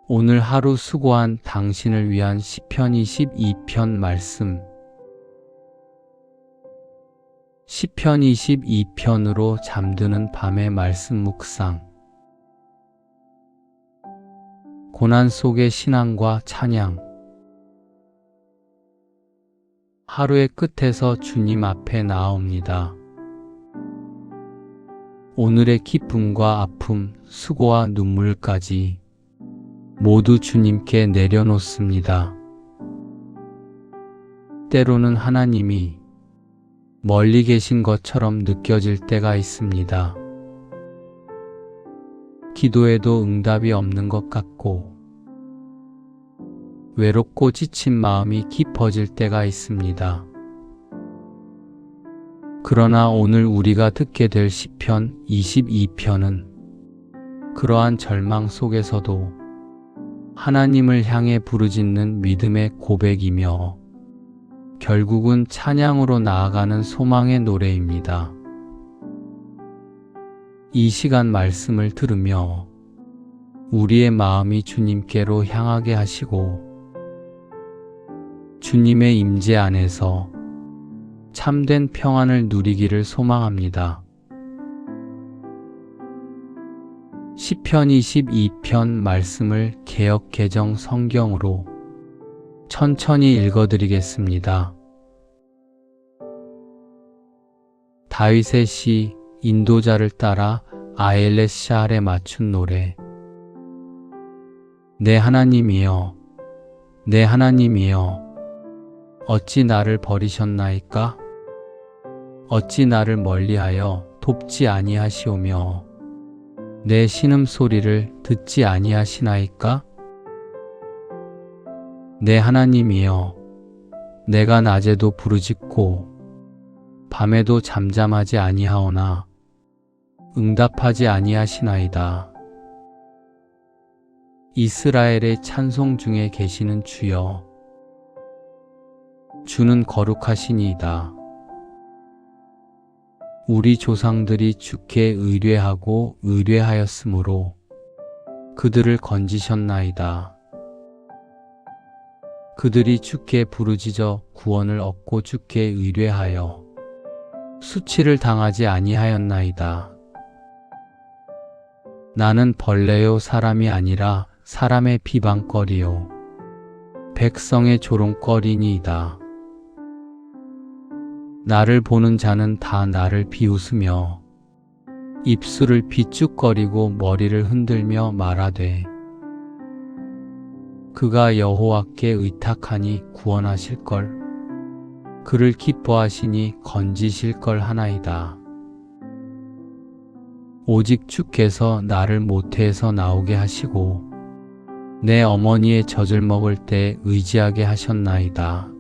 오늘 하루 수고한 당신을 위한 시편 22편 말씀. 시편 22편으로 잠드는 밤의 말씀 묵상. 고난 속의 신앙과 찬양. 하루의 끝에서 주님 앞에 나아옵니다. 오늘의 기쁨과 아픔, 수고와 눈물까지 모두 주님께 내려놓습니다. 때로는 하나님이 멀리 계신 것처럼 느껴질 때가 있습니다. 기도에도 응답이 없는 것 같고 외롭고 지친 마음이 깊어질 때가 있습니다. 그러나 오늘 우리가 듣게 될 시편 22편은 그러한 절망 속에서도 하나님을 향해 부르짖는 믿음의 고백이며 결국은 찬양으로 나아가는 소망의 노래입니다. 이 시간 말씀을 들으며 우리의 마음이 주님께로 향하게 하시고 주님의 임재 안에서 참된 평안을 누리기를 소망합니다. 시편 22편 말씀을 개역 개정 성경으로 천천히 읽어드리겠습니다. 다윗의 시 인도자를 따라 아엘렛 샬에 맞춘 노래. 내 하나님이여, 내 하나님이여, 어찌 나를 버리셨나이까? 어찌 나를 멀리하여 돕지 아니하시오며 내 신음소리를 듣지 아니하시나이까? 내 하나님이여, 내가 낮에도 부르짖고 밤에도 잠잠하지 아니하오나 응답하지 아니하시나이다. 이스라엘의 찬송 중에 계시는 주여, 주는 거룩하시니이다. 우리 조상들이 주께 의뢰하고 의뢰하였으므로 그들을 건지셨나이다. 그들이 주께 부르짖어 구원을 얻고 주께 의뢰하여 수치를 당하지 아니하였나이다. 나는 벌레요 사람이 아니라 사람의 비방거리요 백성의 조롱거리니이다. 나를 보는 자는 다 나를 비웃으며 입술을 비죽거리고 머리를 흔들며 말하되 그가 여호와께 의탁하니 구원하실걸, 그를 기뻐하시니 건지실걸 하나이다. 오직 주께서 나를 모태에서 나오게 하시고 내 어머니의 젖을 먹을 때 의지하게 하셨나이다.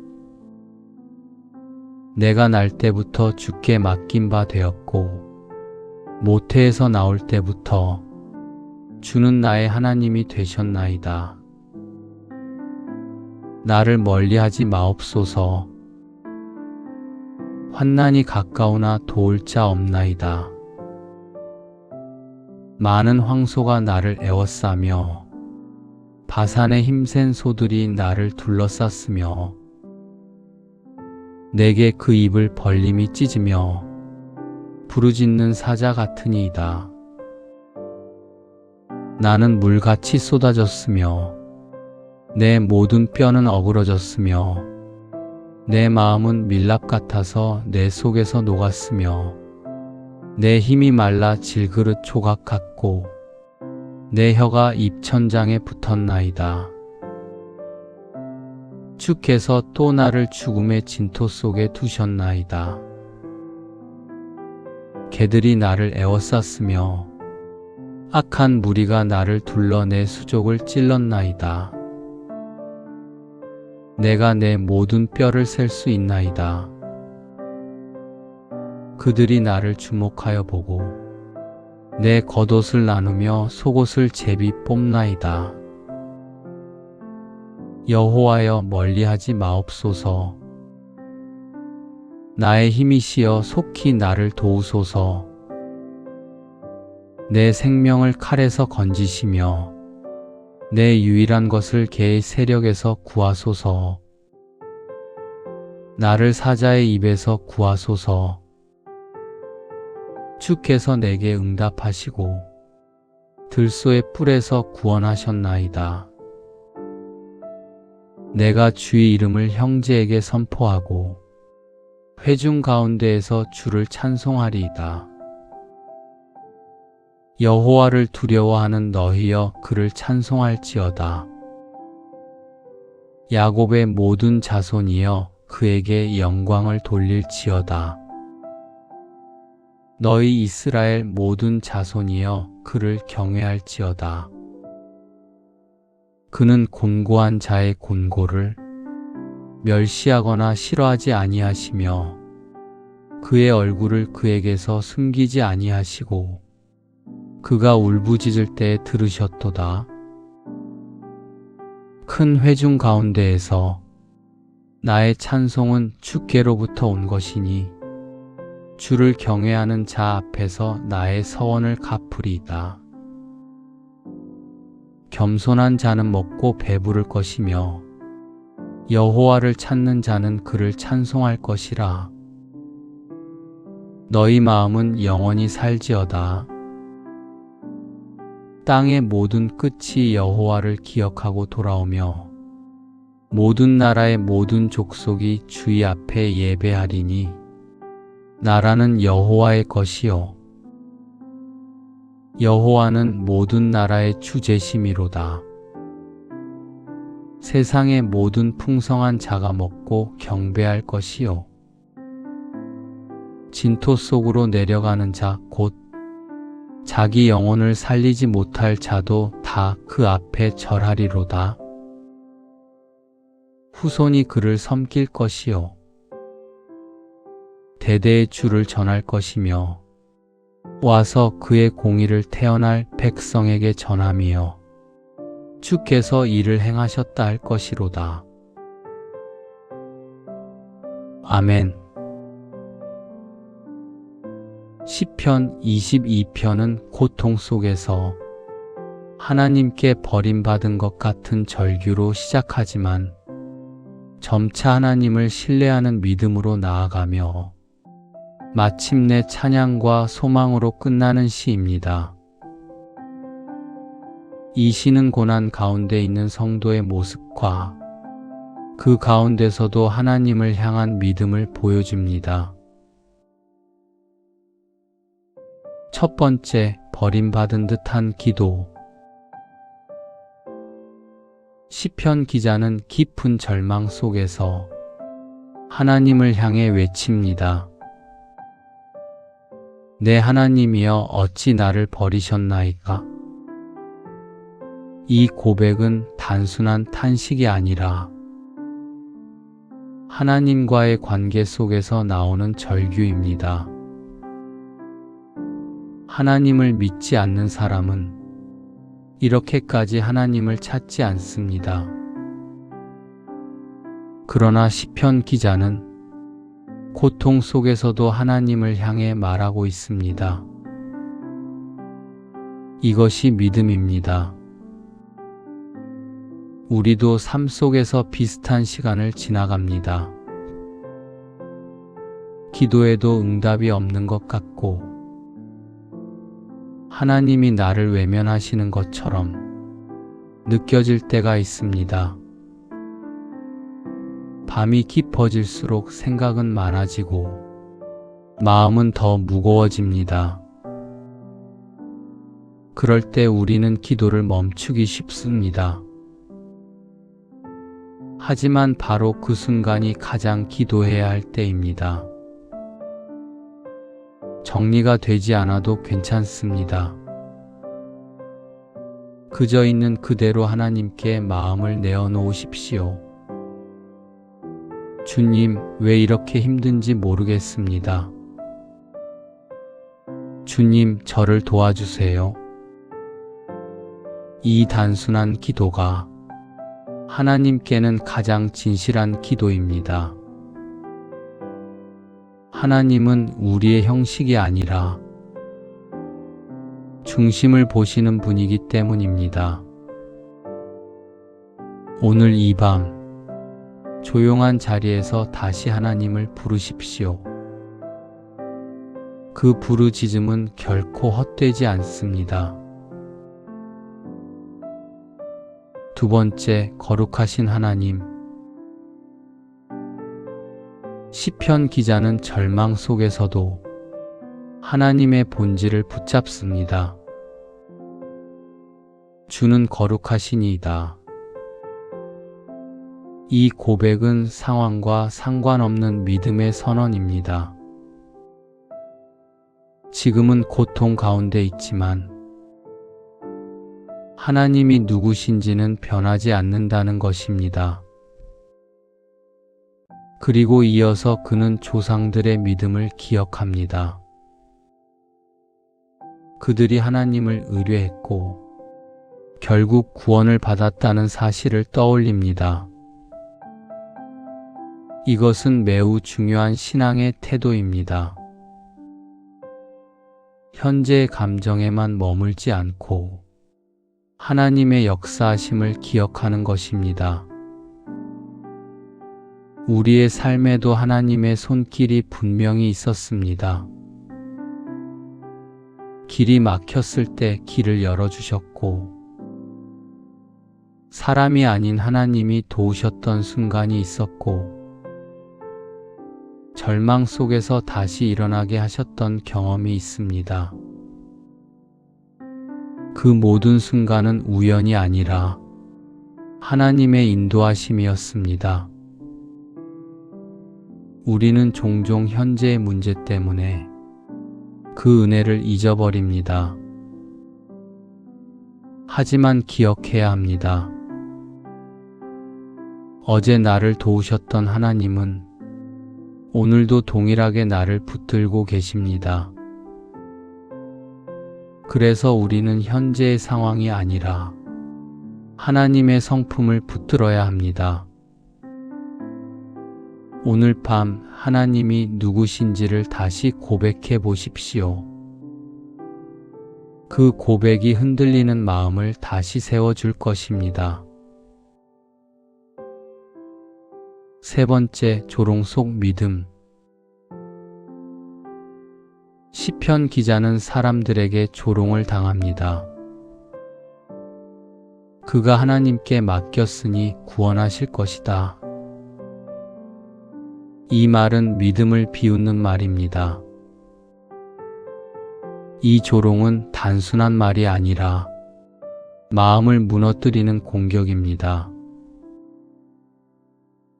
내가 날 때부터 주께 맡긴 바 되었고 모태에서 나올 때부터 주는 나의 하나님이 되셨나이다. 나를 멀리하지 마옵소서. 환난이 가까우나 도울 자 없나이다. 많은 황소가 나를 애워싸며 바산의 힘센 소들이 나를 둘러쌌으며 내게 그 입을 벌림이 찢으며 부르짖는 사자 같으니이다. 나는 물같이 쏟아졌으며 내 모든 뼈는 어그러졌으며 내 마음은 밀랍 같아서 내 속에서 녹았으며 내 힘이 말라 질그릇 조각 같고 내 혀가 입천장에 붙었나이다. 주께서 또 나를 죽음의 진토 속에 두셨나이다. 개들이 나를 애워쌌으며 악한 무리가 나를 둘러 내 수족을 찔렀나이다. 내가 내 모든 뼈를 셀 수 있나이다. 그들이 나를 주목하여 보고 내 겉옷을 나누며 속옷을 제비 뽑나이다. 여호와여, 멀리하지 마옵소서. 나의 힘이시여 속히 나를 도우소서. 내 생명을 칼에서 건지시며 내 유일한 것을 개의 세력에서 구하소서. 나를 사자의 입에서 구하소서. 주께서 내게 응답하시고 들소의 뿔에서 구원하셨나이다. 내가 주의 이름을 형제에게 선포하고 회중 가운데에서 주를 찬송하리이다. 여호와를 두려워하는 너희여 그를 찬송할지어다. 야곱의 모든 자손이여 그에게 영광을 돌릴지어다. 너희 이스라엘 모든 자손이여 그를 경외할지어다. 그는 곤고한 자의 곤고를 멸시하거나 싫어하지 아니하시며 그의 얼굴을 그에게서 숨기지 아니하시고 그가 울부짖을 때에 들으셨도다. 큰 회중 가운데에서 나의 찬송은 주께로부터 온 것이니 주를 경외하는 자 앞에서 나의 서원을 갚으리이다. 겸손한 자는 먹고 배부를 것이며 여호와를 찾는 자는 그를 찬송할 것이라. 너희 마음은 영원히 살지어다. 땅의 모든 끝이 여호와를 기억하고 돌아오며 모든 나라의 모든 족속이 주의 앞에 예배하리니 나라는 여호와의 것이요 여호와는 모든 나라의 주제심이로다. 세상의 모든 풍성한 자가 먹고 경배할 것이요 진토 속으로 내려가는 자 곧 자기 영혼을 살리지 못할 자도 다 그 앞에 절하리로다. 후손이 그를 섬길 것이요 대대의 주를 전할 것이며 와서 그의 공의를 태어날 백성에게 전함이요 주께서 이를 행하셨다 할 것이로다. 아멘. 시편 22편은 고통 속에서 하나님께 버림받은 것 같은 절규로 시작하지만 점차 하나님을 신뢰하는 믿음으로 나아가며 마침내 찬양과 소망으로 끝나는 시입니다. 이 시는 고난 가운데 있는 성도의 모습과 그 가운데서도 하나님을 향한 믿음을 보여줍니다. 첫 번째, 버림받은 듯한 기도. 시편 기자는 깊은 절망 속에서 하나님을 향해 외칩니다. 내 하나님이여 어찌 나를 버리셨나이까? 이 고백은 단순한 탄식이 아니라 하나님과의 관계 속에서 나오는 절규입니다. 하나님을 믿지 않는 사람은 이렇게까지 하나님을 찾지 않습니다. 그러나 시편 기자는 고통 속에서도 하나님을 향해 말하고 있습니다. 이것이 믿음입니다. 우리도 삶 속에서 비슷한 시간을 지나갑니다. 기도에도 응답이 없는 것 같고 하나님이 나를 외면하시는 것처럼 느껴질 때가 있습니다. 밤이 깊어질수록 생각은 많아지고 마음은 더 무거워집니다. 그럴 때 우리는 기도를 멈추기 쉽습니다. 하지만 바로 그 순간이 가장 기도해야 할 때입니다. 정리가 되지 않아도 괜찮습니다. 그저 있는 그대로 하나님께 마음을 내어놓으십시오. 주님, 왜 이렇게 힘든지 모르겠습니다. 주님, 저를 도와주세요. 이 단순한 기도가 하나님께는 가장 진실한 기도입니다. 하나님은 우리의 형식이 아니라 중심을 보시는 분이기 때문입니다. 오늘 이 밤 조용한 자리에서 다시 하나님을 부르십시오. 그 부르짖음은 결코 헛되지 않습니다. 두 번째, 거룩하신 하나님. 시편 기자는 절망 속에서도 하나님의 본질을 붙잡습니다. 주는 거룩하시니이다. 이 고백은 상황과 상관없는 믿음의 선언입니다. 지금은 고통 가운데 있지만 하나님이 누구신지는 변하지 않는다는 것입니다. 그리고 이어서 그는 조상들의 믿음을 기억합니다. 그들이 하나님을 의뢰했고 결국 구원을 받았다는 사실을 떠올립니다. 이것은 매우 중요한 신앙의 태도입니다. 현재의 감정에만 머물지 않고 하나님의 역사하심을 기억하는 것입니다. 우리의 삶에도 하나님의 손길이 분명히 있었습니다. 길이 막혔을 때 길을 열어주셨고, 사람이 아닌 하나님이 도우셨던 순간이 있었고, 절망 속에서 다시 일어나게 하셨던 경험이 있습니다. 그 모든 순간은 우연이 아니라 하나님의 인도하심이었습니다. 우리는 종종 현재의 문제 때문에 그 은혜를 잊어버립니다. 하지만 기억해야 합니다. 어제 나를 도우셨던 하나님은 오늘도 동일하게 나를 붙들고 계십니다. 그래서 우리는 현재의 상황이 아니라 하나님의 성품을 붙들어야 합니다. 오늘 밤 하나님이 누구신지를 다시 고백해 보십시오. 그 고백이 흔들리는 마음을 다시 세워줄 것입니다. 세 번째, 조롱 속 믿음. 시편 기자는 사람들에게 조롱을 당합니다. 그가 하나님께 맡겼으니 구원하실 것이다. 이 말은 믿음을 비웃는 말입니다. 이 조롱은 단순한 말이 아니라 마음을 무너뜨리는 공격입니다.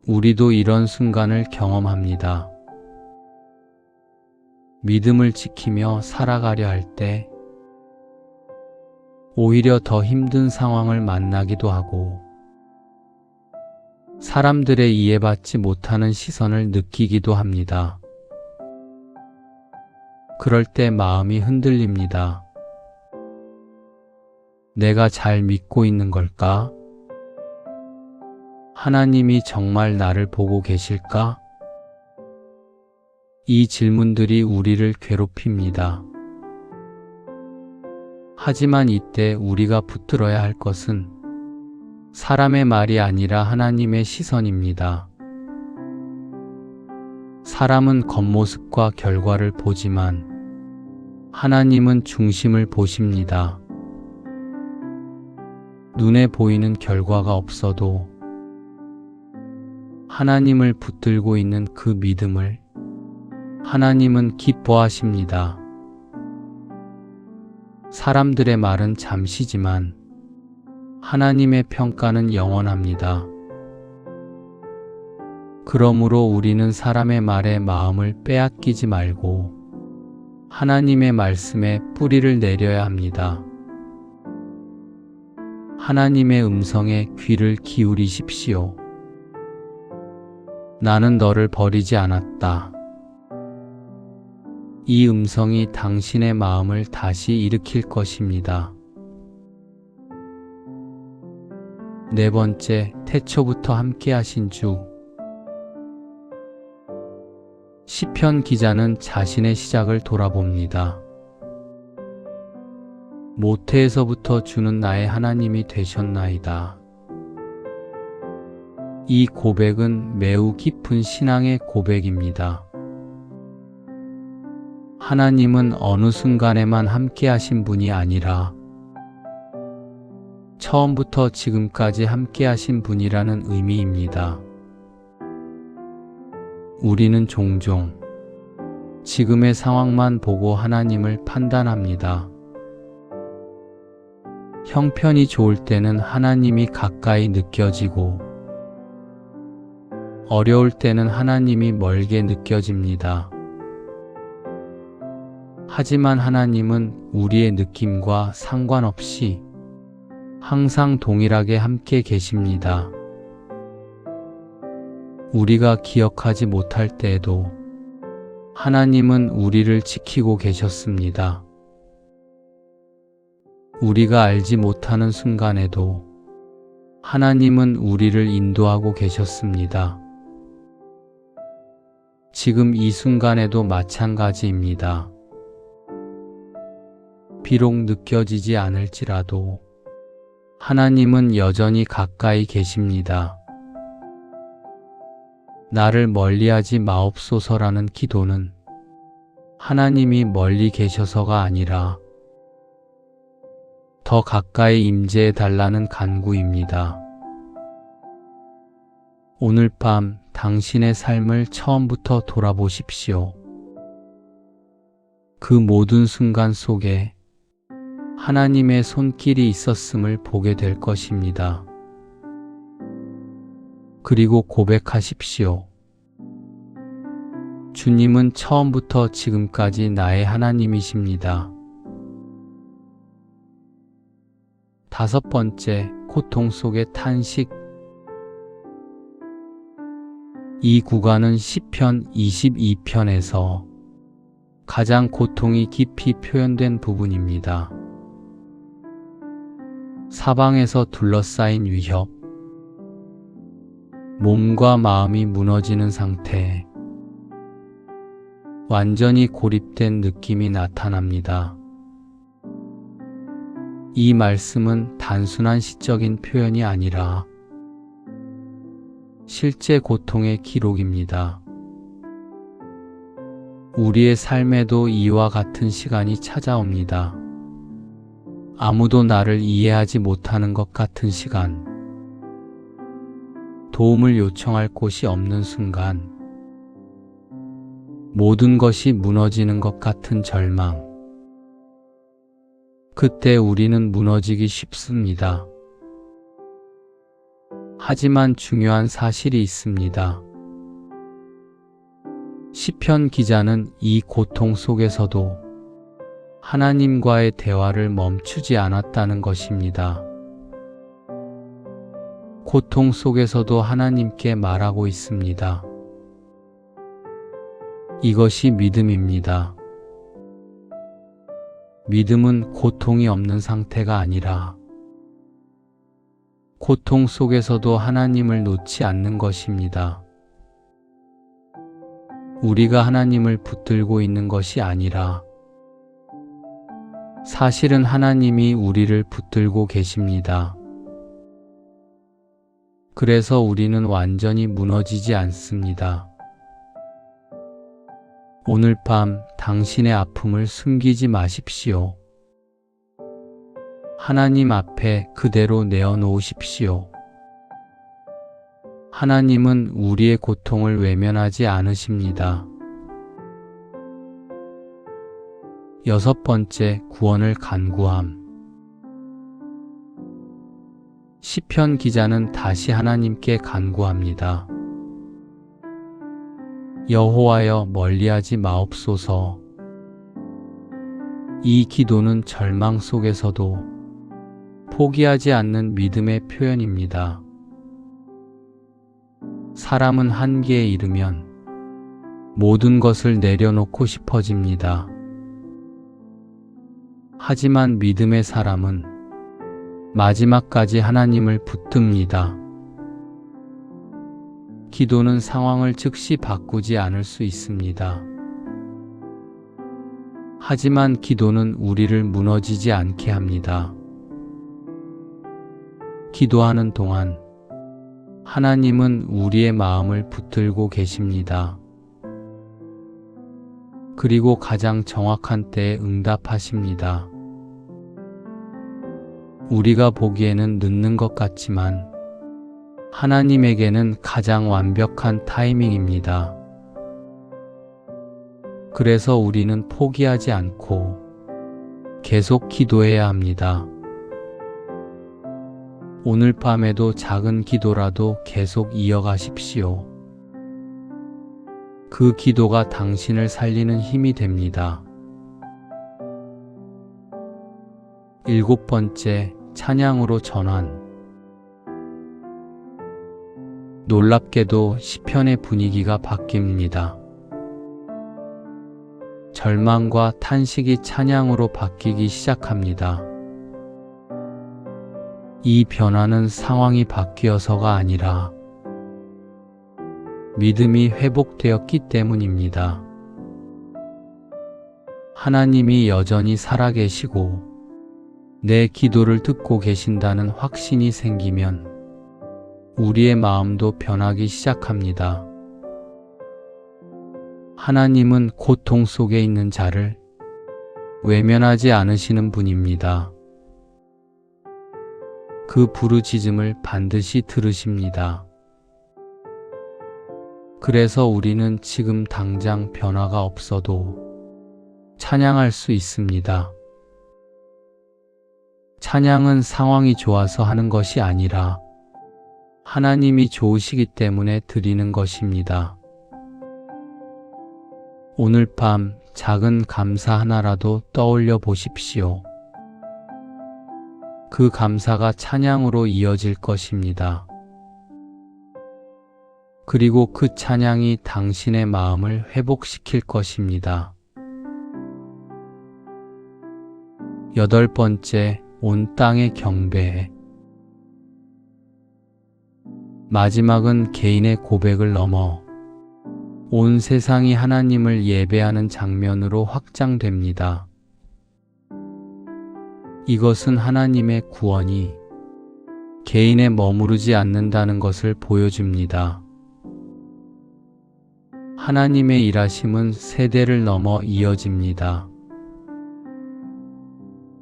우리도 이런 순간을 경험합니다. 믿음을 지키며 살아가려 할 때 오히려 더 힘든 상황을 만나기도 하고 사람들의 이해받지 못하는 시선을 느끼기도 합니다. 그럴 때 마음이 흔들립니다. 내가 잘 믿고 있는 걸까? 하나님이 정말 나를 보고 계실까? 이 질문들이 우리를 괴롭힙니다. 하지만 이때 우리가 붙들어야 할 것은 사람의 말이 아니라 하나님의 시선입니다. 사람은 겉모습과 결과를 보지만 하나님은 중심을 보십니다. 눈에 보이는 결과가 없어도 하나님을 붙들고 있는 그 믿음을 하나님은 기뻐하십니다. 사람들의 말은 잠시지만 하나님의 평가는 영원합니다. 그러므로 우리는 사람의 말에 마음을 빼앗기지 말고 하나님의 말씀에 뿌리를 내려야 합니다. 하나님의 음성에 귀를 기울이십시오. 나는 너를 버리지 않았다. 이 음성이 당신의 마음을 다시 일으킬 것입니다. 네 번째, 태초부터 함께 하신 주. 시편 기자는 자신의 시작을 돌아봅니다. 모태에서부터 주는 나의 하나님이 되셨나이다. 이 고백은 매우 깊은 신앙의 고백입니다. 하나님은 어느 순간에만 함께 하신 분이 아니라 처음부터 지금까지 함께 하신 분이라는 의미입니다. 우리는 종종 지금의 상황만 보고 하나님을 판단합니다. 형편이 좋을 때는 하나님이 가까이 느껴지고 어려울 때는 하나님이 멀게 느껴집니다. 하지만 하나님은 우리의 느낌과 상관없이 항상 동일하게 함께 계십니다. 우리가 기억하지 못할 때에도 하나님은 우리를 지키고 계셨습니다. 우리가 알지 못하는 순간에도 하나님은 우리를 인도하고 계셨습니다. 지금 이 순간에도 마찬가지입니다. 비록 느껴지지 않을지라도 하나님은 여전히 가까이 계십니다. 나를 멀리하지 마옵소서라는 기도는 하나님이 멀리 계셔서가 아니라 더 가까이 임재해 달라는 간구입니다. 오늘 밤 당신의 삶을 처음부터 돌아보십시오. 그 모든 순간 속에 하나님의 손길이 있었음을 보게 될 것입니다. 그리고 고백하십시오. 주님은 처음부터 지금까지 나의 하나님이십니다. 5번째, 고통 속의 탄식. 이 구간은 시편 22편에서 가장 고통이 깊이 표현된 부분입니다. 사방에서 둘러싸인 위협, 몸과 마음이 무너지는 상태, 완전히 고립된 느낌이 나타납니다. 이 말씀은 단순한 시적인 표현이 아니라 실제 고통의 기록입니다. 우리의 삶에도 이와 같은 시간이 찾아옵니다. 아무도 나를 이해하지 못하는 것 같은 시간, 도움을 요청할 곳이 없는 순간, 모든 것이 무너지는 것 같은 절망. 그때 우리는 무너지기 쉽습니다. 하지만 중요한 사실이 있습니다. 시편 기자는 이 고통 속에서도 하나님과의 대화를 멈추지 않았다는 것입니다. 고통 속에서도 하나님께 말하고 있습니다. 이것이 믿음입니다. 믿음은 고통이 없는 상태가 아니라 고통 속에서도 하나님을 놓지 않는 것입니다. 우리가 하나님을 붙들고 있는 것이 아니라 사실은 하나님이 우리를 붙들고 계십니다. 그래서 우리는 완전히 무너지지 않습니다. 오늘 밤 당신의 아픔을 숨기지 마십시오. 하나님 앞에 그대로 내어놓으십시오. 하나님은 우리의 고통을 외면하지 않으십니다. 6번째, 구원을 간구함. 시편 기자는 다시 하나님께 간구합니다. 여호와여, 멀리하지 마옵소서. 이 기도는 절망 속에서도 포기하지 않는 믿음의 표현입니다. 사람은 한계에 이르면 모든 것을 내려놓고 싶어집니다. 하지만 믿음의 사람은 마지막까지 하나님을 붙듭니다. 기도는 상황을 즉시 바꾸지 않을 수 있습니다. 하지만 기도는 우리를 무너지지 않게 합니다. 기도하는 동안 하나님은 우리의 마음을 붙들고 계십니다. 그리고 가장 정확한 때에 응답하십니다. 우리가 보기에는 늦는 것 같지만 하나님에게는 가장 완벽한 타이밍입니다. 그래서 우리는 포기하지 않고 계속 기도해야 합니다. 오늘 밤에도 작은 기도라도 계속 이어가십시오. 그 기도가 당신을 살리는 힘이 됩니다. 7번째, 찬양으로 전환. 놀랍게도 시편의 분위기가 바뀝니다. 절망과 탄식이 찬양으로 바뀌기 시작합니다. 이 변화는 상황이 바뀌어서가 아니라 믿음이 회복되었기 때문입니다. 하나님이 여전히 살아계시고 내 기도를 듣고 계신다는 확신이 생기면 우리의 마음도 변하기 시작합니다. 하나님은 고통 속에 있는 자를 외면하지 않으시는 분입니다. 그 부르짖음을 반드시 들으십니다. 그래서 우리는 지금 당장 변화가 없어도 찬양할 수 있습니다. 찬양은 상황이 좋아서 하는 것이 아니라 하나님이 좋으시기 때문에 드리는 것입니다. 오늘 밤 작은 감사 하나라도 떠올려 보십시오. 그 감사가 찬양으로 이어질 것입니다. 그리고 그 찬양이 당신의 마음을 회복시킬 것입니다. 8번째, 온 땅의 경배. 마지막은 개인의 고백을 넘어 온 세상이 하나님을 예배하는 장면으로 확장됩니다. 이것은 하나님의 구원이 개인에 머무르지 않는다는 것을 보여줍니다. 하나님의 일하심은 세대를 넘어 이어집니다.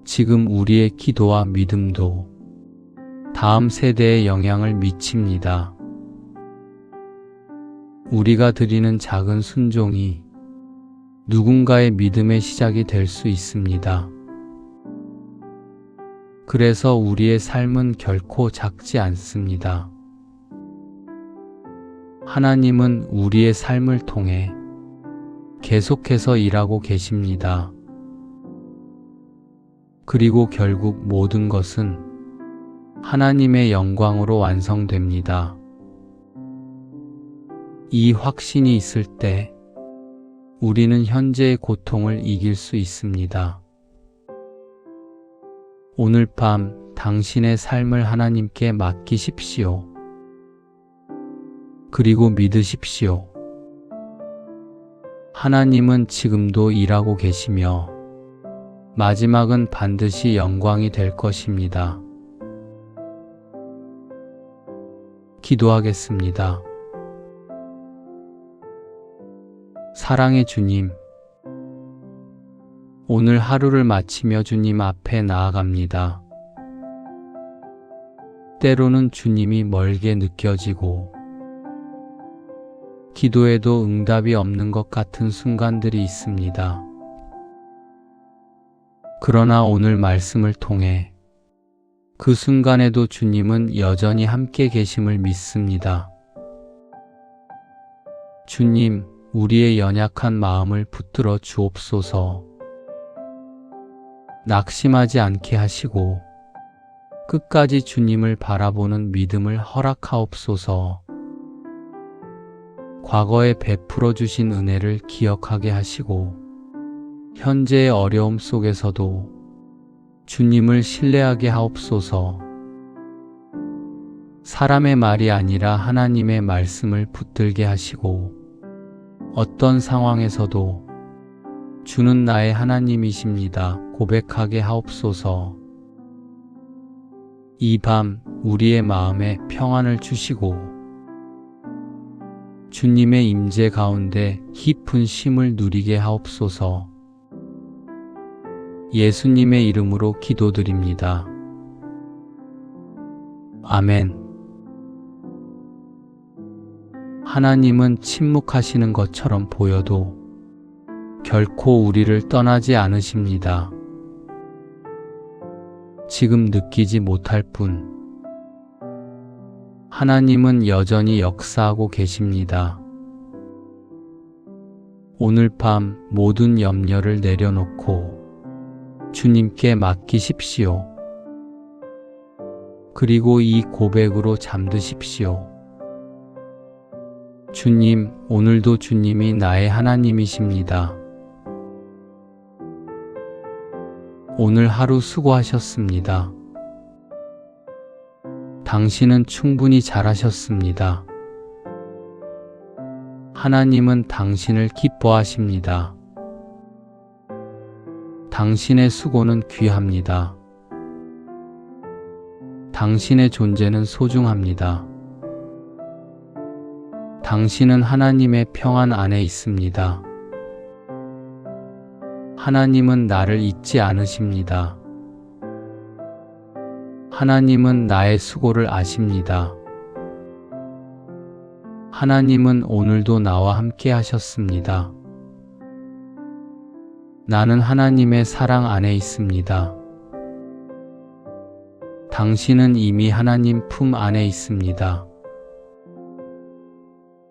지금 우리의 기도와 믿음도 다음 세대에 영향을 미칩니다. 우리가 드리는 작은 순종이 누군가의 믿음의 시작이 될 수 있습니다. 그래서 우리의 삶은 결코 작지 않습니다. 하나님은 우리의 삶을 통해 계속해서 일하고 계십니다. 그리고 결국 모든 것은 하나님의 영광으로 완성됩니다. 이 확신이 있을 때 우리는 현재의 고통을 이길 수 있습니다. 오늘 밤 당신의 삶을 하나님께 맡기십시오. 그리고 믿으십시오. 하나님은 지금도 일하고 계시며 마지막은 반드시 영광이 될 것입니다. 기도하겠습니다. 사랑의 주님, 오늘 하루를 마치며 주님 앞에 나아갑니다. 때로는 주님이 멀게 느껴지고 기도에도 응답이 없는 것 같은 순간들이 있습니다. 그러나 오늘 말씀을 통해 그 순간에도 주님은 여전히 함께 계심을 믿습니다. 주님, 우리의 연약한 마음을 붙들어 주옵소서. 낙심하지 않게 하시고 끝까지 주님을 바라보는 믿음을 허락하옵소서. 과거에 베풀어 주신 은혜를 기억하게 하시고 현재의 어려움 속에서도 주님을 신뢰하게 하옵소서. 사람의 말이 아니라 하나님의 말씀을 붙들게 하시고 어떤 상황에서도 주는 나의 하나님이십니다 고백하게 하옵소서. 이 밤 우리의 마음에 평안을 주시고 주님의 임재 가운데 깊은 쉼을 누리게 하옵소서. 예수님의 이름으로 기도드립니다. 아멘. 하나님은 침묵하시는 것처럼 보여도 결코 우리를 떠나지 않으십니다. 지금 느끼지 못할 뿐, 하나님은 여전히 역사하고 계십니다. 오늘 밤 모든 염려를 내려놓고 주님께 맡기십시오. 그리고 이 고백으로 잠드십시오. 주님, 오늘도 주님이 나의 하나님이십니다. 오늘 하루 수고하셨습니다. 당신은 충분히 잘하셨습니다. 하나님은 당신을 기뻐하십니다. 당신의 수고는 귀합니다. 당신의 존재는 소중합니다. 당신은 하나님의 평안 안에 있습니다. 하나님은 나를 잊지 않으십니다. 하나님은 나의 수고를 아십니다. 하나님은 오늘도 나와 함께 하셨습니다. 나는 하나님의 사랑 안에 있습니다. 당신은 이미 하나님 품 안에 있습니다.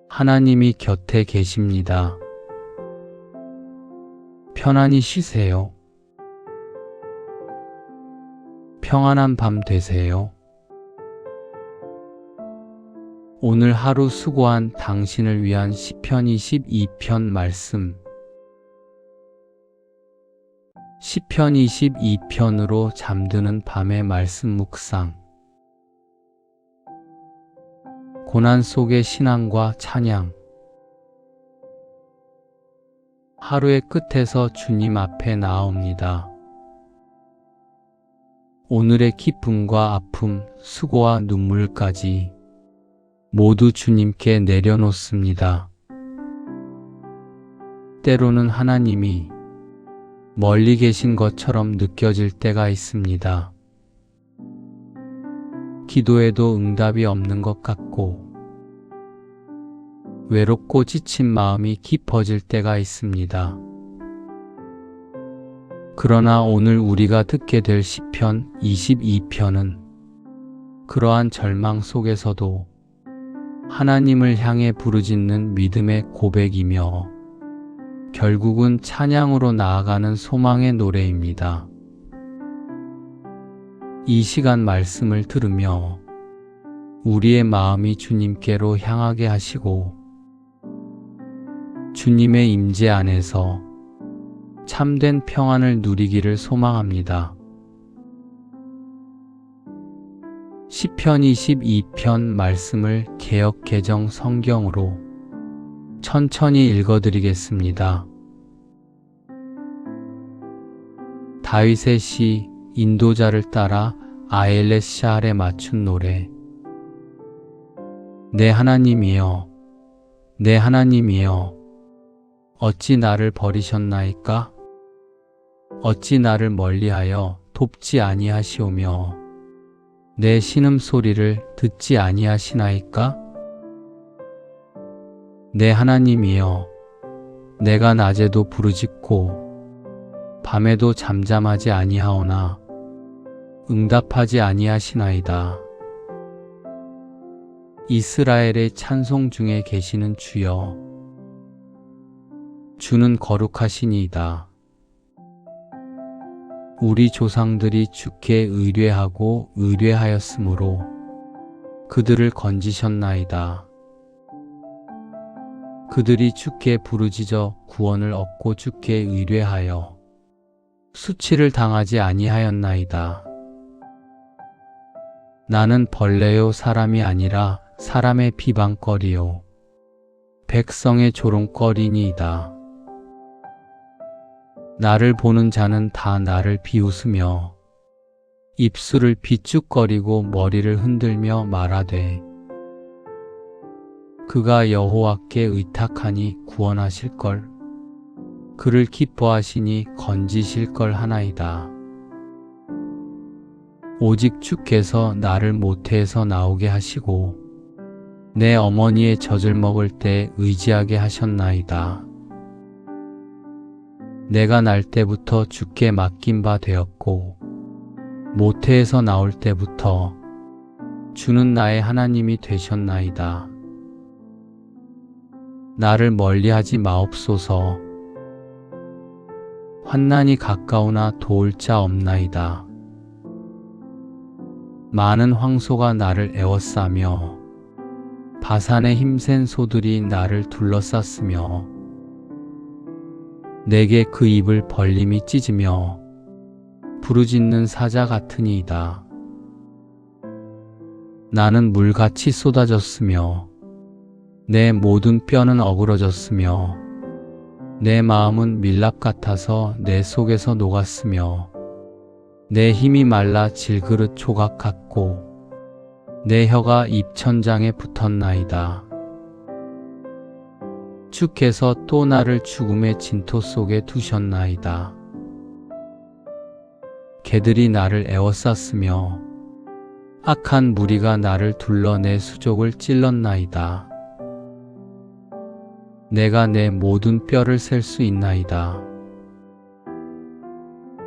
하나님이 곁에 계십니다. 편안히 쉬세요. 평안한 밤 되세요. 오늘 하루 수고한 당신을 위한 시편 22편 말씀. 시편 22편으로 잠드는 밤의 말씀 묵상. 고난 속의 신앙과 찬양. 하루의 끝에서 주님 앞에 나아옵니다. 오늘의 기쁨과 아픔, 수고와 눈물까지 모두 주님께 내려놓습니다. 때로는 하나님이 멀리 계신 것처럼 느껴질 때가 있습니다. 기도해도 응답이 없는 것 같고, 외롭고 지친 마음이 깊어질 때가 있습니다. 그러나 오늘 우리가 듣게 될 시편 22편은 그러한 절망 속에서도 하나님을 향해 부르짖는 믿음의 고백이며 결국은 찬양으로 나아가는 소망의 노래입니다. 이 시간 말씀을 들으며 우리의 마음이 주님께로 향하게 하시고 주님의 임재 안에서 참된 평안을 누리기를 소망합니다. 시편 22편 말씀을 개역 개정 성경으로 천천히 읽어드리겠습니다. 다윗의 시 인도자를 따라 아엘렛 샤알에 맞춘 노래. 내 하나님이여, 내 하나님이여, 어찌 나를 버리셨나이까? 어찌 나를 멀리하여 돕지 아니하시오며 내 신음소리를 듣지 아니하시나이까? 내 하나님이여, 내가 낮에도 부르짖고 밤에도 잠잠하지 아니하오나 응답하지 아니하시나이다. 이스라엘의 찬송 중에 계시는 주여, 주는 거룩하시니이다. 우리 조상들이 주께 의뢰하고 의뢰하였으므로 그들을 건지셨나이다. 그들이 주께 부르짖어 구원을 얻고 주께 의뢰하여 수치를 당하지 아니하였나이다. 나는 벌레요 사람이 아니라 사람의 비방거리요 백성의 조롱거리니이다. 나를 보는 자는 다 나를 비웃으며 입술을 비쭉거리고 머리를 흔들며 말하되 그가 여호와께 의탁하니 구원하실걸. 그를 기뻐하시니 건지실걸 하나이다. 오직 주께서 나를 모태에서 나오게 하시고 내 어머니의 젖을 먹을 때 의지하게 하셨나이다. 내가 날 때부터 주께 맡긴 바 되었고 모태에서 나올 때부터 주는 나의 하나님이 되셨나이다. 나를 멀리하지 마옵소서. 환난이 가까우나 도울 자 없나이다. 많은 황소가 나를 에워싸며 바산의 힘센 소들이 나를 둘러쌌으며 내게 그 입을 벌림이 찢으며 부르짖는 사자 같으니이다. 나는 물같이 쏟아졌으며 내 모든 뼈는 어그러졌으며 내 마음은 밀랍 같아서 내 속에서 녹았으며 내 힘이 말라 질그릇 조각 같고 내 혀가 입천장에 붙었나이다. 주께서 또 나를 죽음의 진토 속에 두셨나이다. 개들이 나를 에워쌌으며 악한 무리가 나를 둘러 내 수족을 찔렀나이다. 내가 내 모든 뼈를 셀 수 있나이다.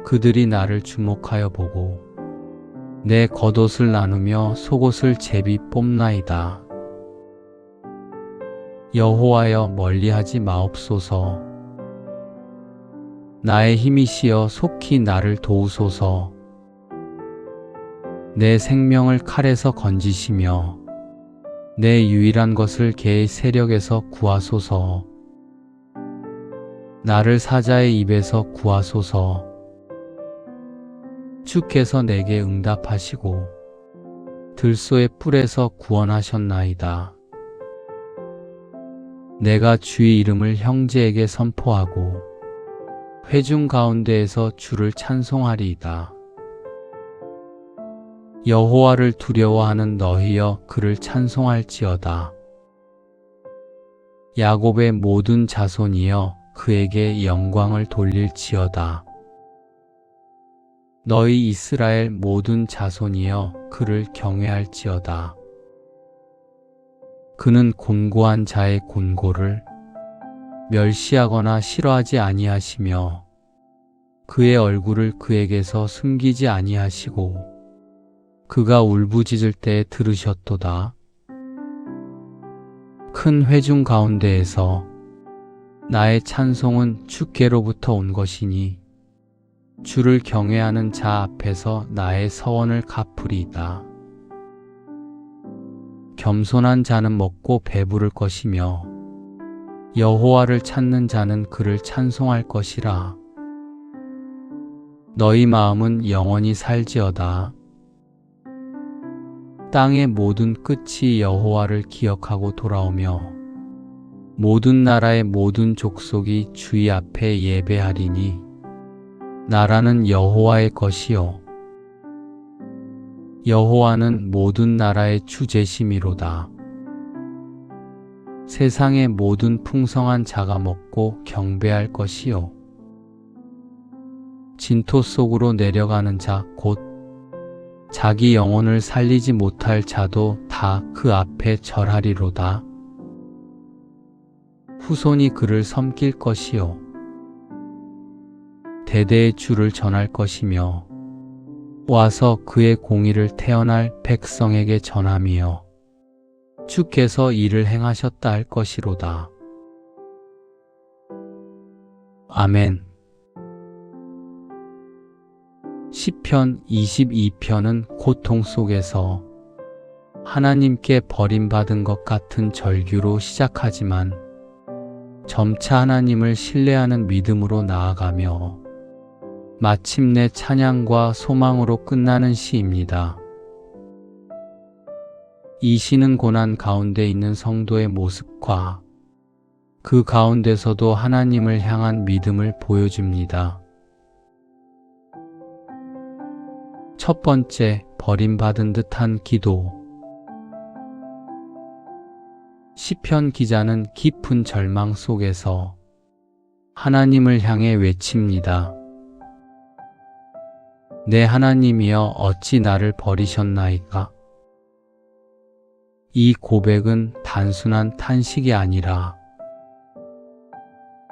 그들이 나를 주목하여 보고 내 겉옷을 나누며 속옷을 제비 뽑나이다. 여호와여 멀리하지 마옵소서. 나의 힘이시여 속히 나를 도우소서. 내 생명을 칼에서 건지시며 내 유일한 것을 개의 세력에서 구하소서. 나를 사자의 입에서 구하소서. 주께서 내게 응답하시고 들소의 뿔에서 구원하셨나이다. 내가 주의 이름을 형제에게 선포하고 회중 가운데에서 주를 찬송하리이다. 여호와를 두려워하는 너희여 그를 찬송할지어다. 야곱의 모든 자손이여 그에게 영광을 돌릴지어다. 너희 이스라엘 모든 자손이여 그를 경외할지어다. 그는 곤고한 자의 곤고를 멸시하거나 싫어하지 아니하시며 그의 얼굴을 그에게서 숨기지 아니하시고 그가 울부짖을 때에 들으셨도다. 큰 회중 가운데에서 나의 찬송은 주께로부터 온 것이니 주를 경외하는 자 앞에서 나의 서원을 갚으리이다. 겸손한 자는 먹고 배부를 것이며 여호와를 찾는 자는 그를 찬송할 것이라. 너희 마음은 영원히 살지어다. 땅의 모든 끝이 여호와를 기억하고 돌아오며 모든 나라의 모든 족속이 주의 앞에 예배하리니 나라는 여호와의 것이요 여호와는 모든 나라의 주제심이로다. 세상의 모든 풍성한 자가 먹고 경배할 것이요 진토 속으로 내려가는 자 곧 자기 영혼을 살리지 못할 자도 다 그 앞에 절하리로다. 후손이 그를 섬길 것이요 대대의 주를 전할 것이며 와서 그의 공의를 태어날 백성에게 전함이요 주께서 이를 행하셨다 할 것이로다. 아멘. 시편 22편은 고통 속에서 하나님께 버림받은 것 같은 절규로 시작하지만 점차 하나님을 신뢰하는 믿음으로 나아가며 마침내 찬양과 소망으로 끝나는 시입니다. 이 시는 고난 가운데 있는 성도의 모습과 그 가운데서도 하나님을 향한 믿음을 보여줍니다. 첫 번째, 버림받은 듯한 기도. 시편 기자는 깊은 절망 속에서 하나님을 향해 외칩니다. 내 하나님이여 어찌 나를 버리셨나이까? 이 고백은 단순한 탄식이 아니라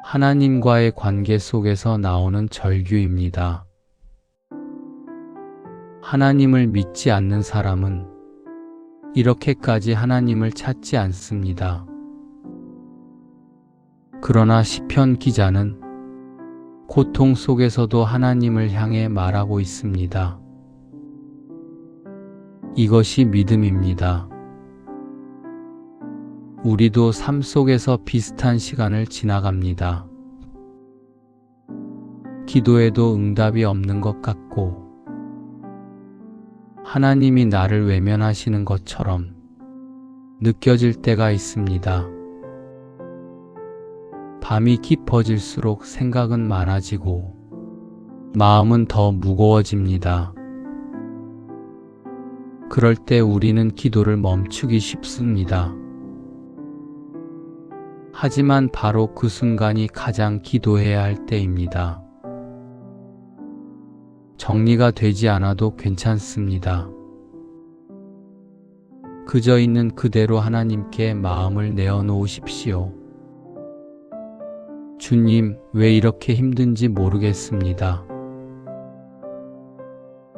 하나님과의 관계 속에서 나오는 절규입니다. 하나님을 믿지 않는 사람은 이렇게까지 하나님을 찾지 않습니다. 그러나 시편 기자는 고통 속에서도 하나님을 향해 말하고 있습니다. 이것이 믿음입니다. 우리도 삶 속에서 비슷한 시간을 지나갑니다. 기도해도 응답이 없는 것 같고, 하나님이 나를 외면하시는 것처럼 느껴질 때가 있습니다. 밤이 깊어질수록 생각은 많아지고 마음은 더 무거워집니다. 그럴 때 우리는 기도를 멈추기 쉽습니다. 하지만 바로 그 순간이 가장 기도해야 할 때입니다. 정리가 되지 않아도 괜찮습니다. 그저 있는 그대로 하나님께 마음을 내어놓으십시오. 주님, 왜 이렇게 힘든지 모르겠습니다.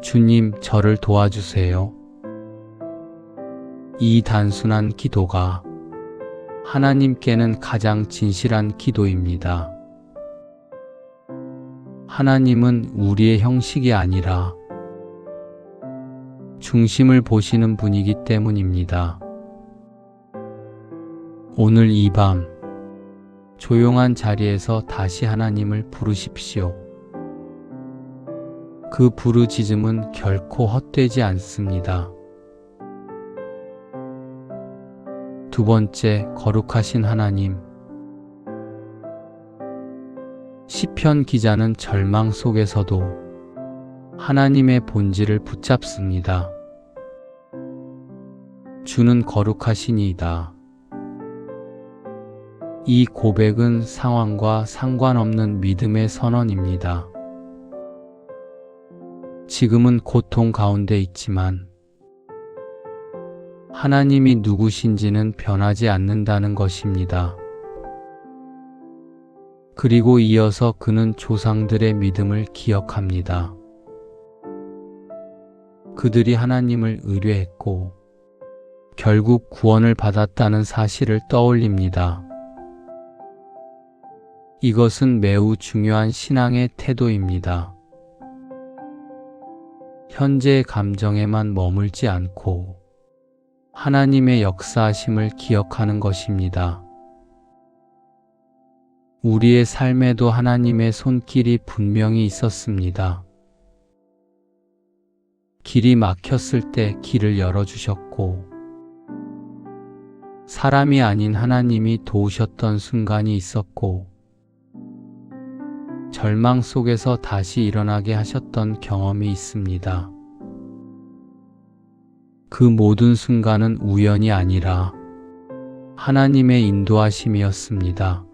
주님, 저를 도와주세요. 이 단순한 기도가 하나님께는 가장 진실한 기도입니다. 하나님은 우리의 형식이 아니라 중심을 보시는 분이기 때문입니다. 오늘 이 밤 조용한 자리에서 다시 하나님을 부르십시오. 그 부르짖음은 결코 헛되지 않습니다. 두 번째, 거룩하신 하나님. 시편 기자는 절망 속에서도 하나님의 본질을 붙잡습니다. 주는 거룩하시니이다. 이 고백은 상황과 상관없는 믿음의 선언입니다. 지금은 고통 가운데 있지만 하나님이 누구신지는 변하지 않는다는 것입니다. 그리고 이어서 그는 조상들의 믿음을 기억합니다. 그들이 하나님을 의뢰했고 결국 구원을 받았다는 사실을 떠올립니다. 이것은 매우 중요한 신앙의 태도입니다. 현재의 감정에만 머물지 않고 하나님의 역사하심을 기억하는 것입니다. 우리의 삶에도 하나님의 손길이 분명히 있었습니다. 길이 막혔을 때 길을 열어주셨고, 사람이 아닌 하나님이 도우셨던 순간이 있었고, 절망 속에서 다시 일어나게 하셨던 경험이 있습니다. 그 모든 순간은 우연이 아니라 하나님의 인도하심이었습니다.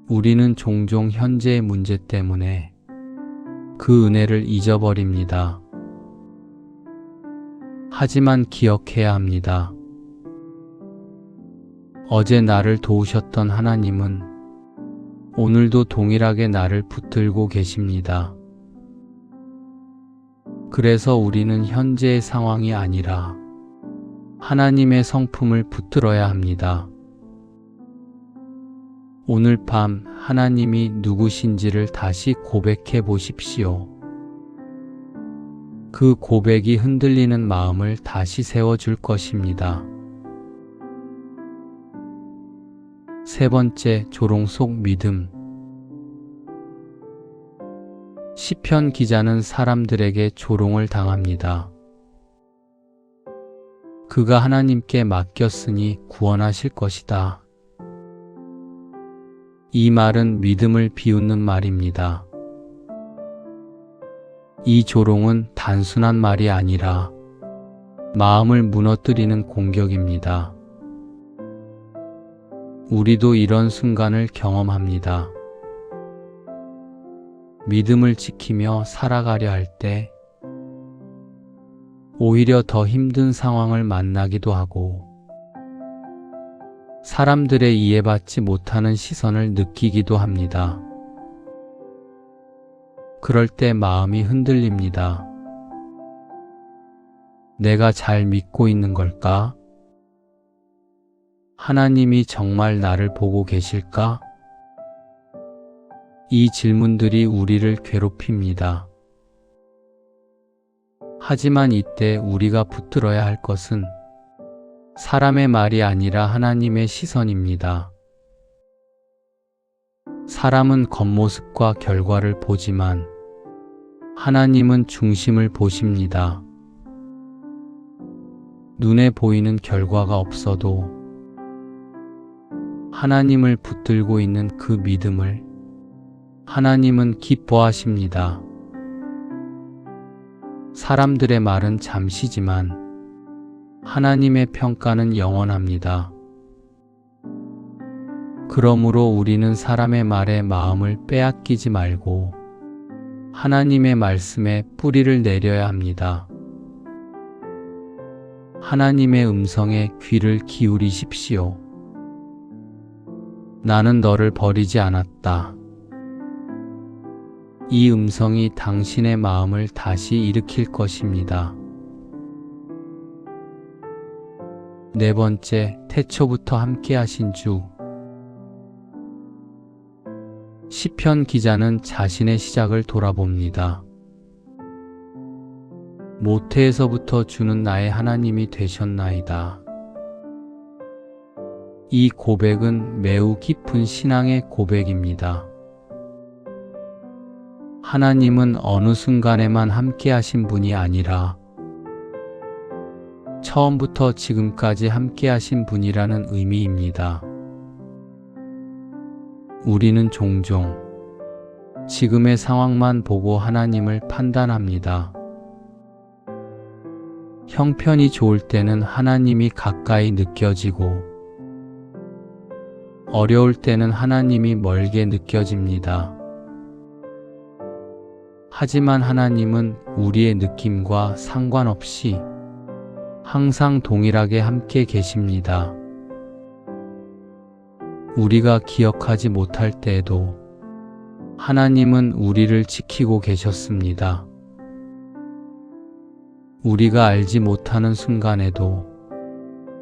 우리는 종종 현재의 문제 때문에 그 은혜를 잊어버립니다. 하지만 기억해야 합니다. 어제 나를 도우셨던 하나님은 오늘도 동일하게 나를 붙들고 계십니다. 그래서 우리는 현재의 상황이 아니라 하나님의 성품을 붙들어야 합니다. 오늘 밤 하나님이 누구신지를 다시 고백해 보십시오. 그 고백이 흔들리는 마음을 다시 세워줄 것입니다. 세 번째, 조롱 속 믿음. 시편 기자는 사람들에게 조롱을 당합니다. 그가 하나님께 맡겼으니 구원하실 것이다. 이 말은 믿음을 비웃는 말입니다. 이 조롱은 단순한 말이 아니라 마음을 무너뜨리는 공격입니다. 우리도 이런 순간을 경험합니다. 믿음을 지키며 살아가려 할 때 오히려 더 힘든 상황을 만나기도 하고 사람들의 이해받지 못하는 시선을 느끼기도 합니다. 그럴 때 마음이 흔들립니다. 내가 잘 믿고 있는 걸까? 하나님이 정말 나를 보고 계실까? 이 질문들이 우리를 괴롭힙니다. 하지만 이때 우리가 붙들어야 할 것은 사람의 말이 아니라 하나님의 시선입니다. 사람은 겉모습과 결과를 보지만 하나님은 중심을 보십니다. 눈에 보이는 결과가 없어도 하나님을 붙들고 있는 그 믿음을 하나님은 기뻐하십니다. 사람들의 말은 잠시지만 하나님의 평가는 영원합니다. 그러므로 우리는 사람의 말에 마음을 빼앗기지 말고 하나님의 말씀에 뿌리를 내려야 합니다. 하나님의 음성에 귀를 기울이십시오. 나는 너를 버리지 않았다. 이 음성이 당신의 마음을 다시 일으킬 것입니다. 네 번째, 태초부터 함께하신 주. 시편 기자는 자신의 시작을 돌아봅니다. 모태에서부터 주는 나의 하나님이 되셨나이다. 이 고백은 매우 깊은 신앙의 고백입니다. 하나님은 어느 순간에만 함께하신 분이 아니라 처음부터 지금까지 함께하신 분이라는 의미입니다. 우리는 종종 지금의 상황만 보고 하나님을 판단합니다. 형편이 좋을 때는 하나님이 가까이 느껴지고 어려울 때는 하나님이 멀게 느껴집니다. 하지만 하나님은 우리의 느낌과 상관없이 항상 동일하게 함께 계십니다. 우리가 기억하지 못할 때에도 하나님은 우리를 지키고 계셨습니다. 우리가 알지 못하는 순간에도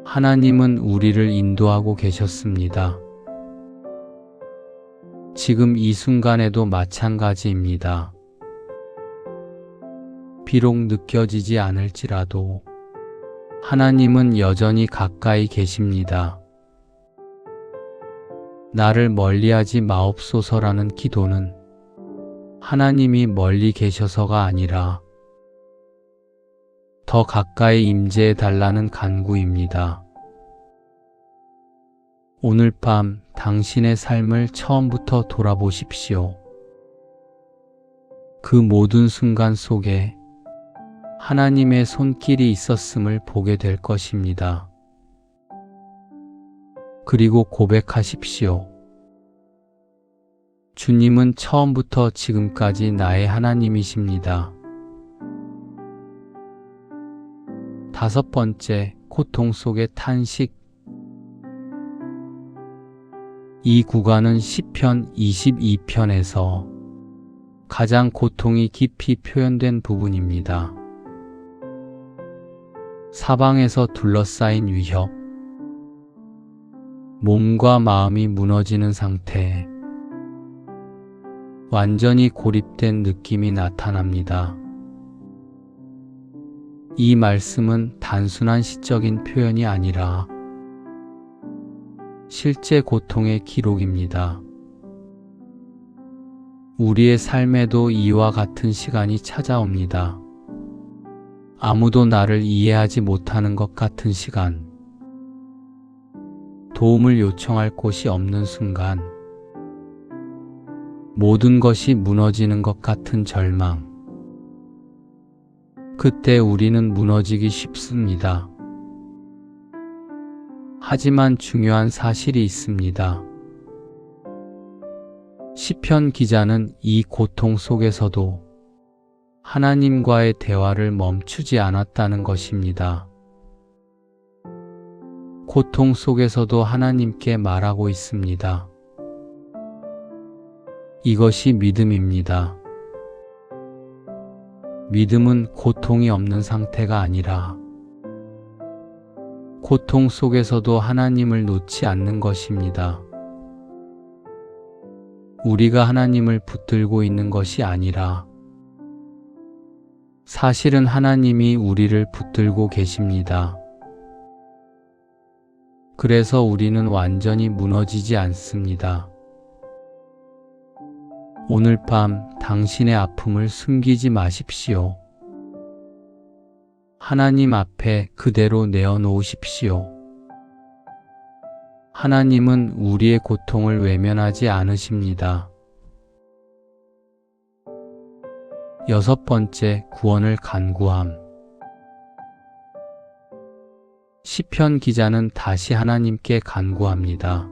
하나님은 우리를 인도하고 계셨습니다. 지금 이 순간에도 마찬가지입니다. 비록 느껴지지 않을지라도 하나님은 여전히 가까이 계십니다. 나를 멀리하지 마옵소서라는 기도는 하나님이 멀리 계셔서가 아니라 더 가까이 임재해 달라는 간구입니다. 오늘 밤 당신의 삶을 처음부터 돌아보십시오. 그 모든 순간 속에 하나님의 손길이 있었음을 보게 될 것입니다. 그리고 고백하십시오. 주님은 처음부터 지금까지 나의 하나님이십니다. 다섯 번째, 고통 속의 탄식. 이 구간은 시편 22편에서 가장 고통이 깊이 표현된 부분입니다. 사방에서 둘러싸인 위협, 몸과 마음이 무너지는 상태, 완전히 고립된 느낌이 나타납니다. 이 말씀은 단순한 시적인 표현이 아니라 실제 고통의 기록입니다. 우리의 삶에도 이와 같은 시간이 찾아옵니다. 아무도 나를 이해하지 못하는 것 같은 시간, 도움을 요청할 곳이 없는 순간, 모든 것이 무너지는 것 같은 절망. 그때 우리는 무너지기 쉽습니다. 하지만 중요한 사실이 있습니다. 시편 기자는 이 고통 속에서도 하나님과의 대화를 멈추지 않았다는 것입니다. 고통 속에서도 하나님께 말하고 있습니다. 이것이 믿음입니다. 믿음은 고통이 없는 상태가 아니라 고통 속에서도 하나님을 놓지 않는 것입니다. 우리가 하나님을 붙들고 있는 것이 아니라 사실은 하나님이 우리를 붙들고 계십니다. 그래서 우리는 완전히 무너지지 않습니다. 오늘 밤 당신의 아픔을 숨기지 마십시오. 하나님 앞에 그대로 내어놓으십시오. 하나님은 우리의 고통을 외면하지 않으십니다. 6번째, 구원을 간구함. 시편 기자는 다시 하나님께 간구합니다.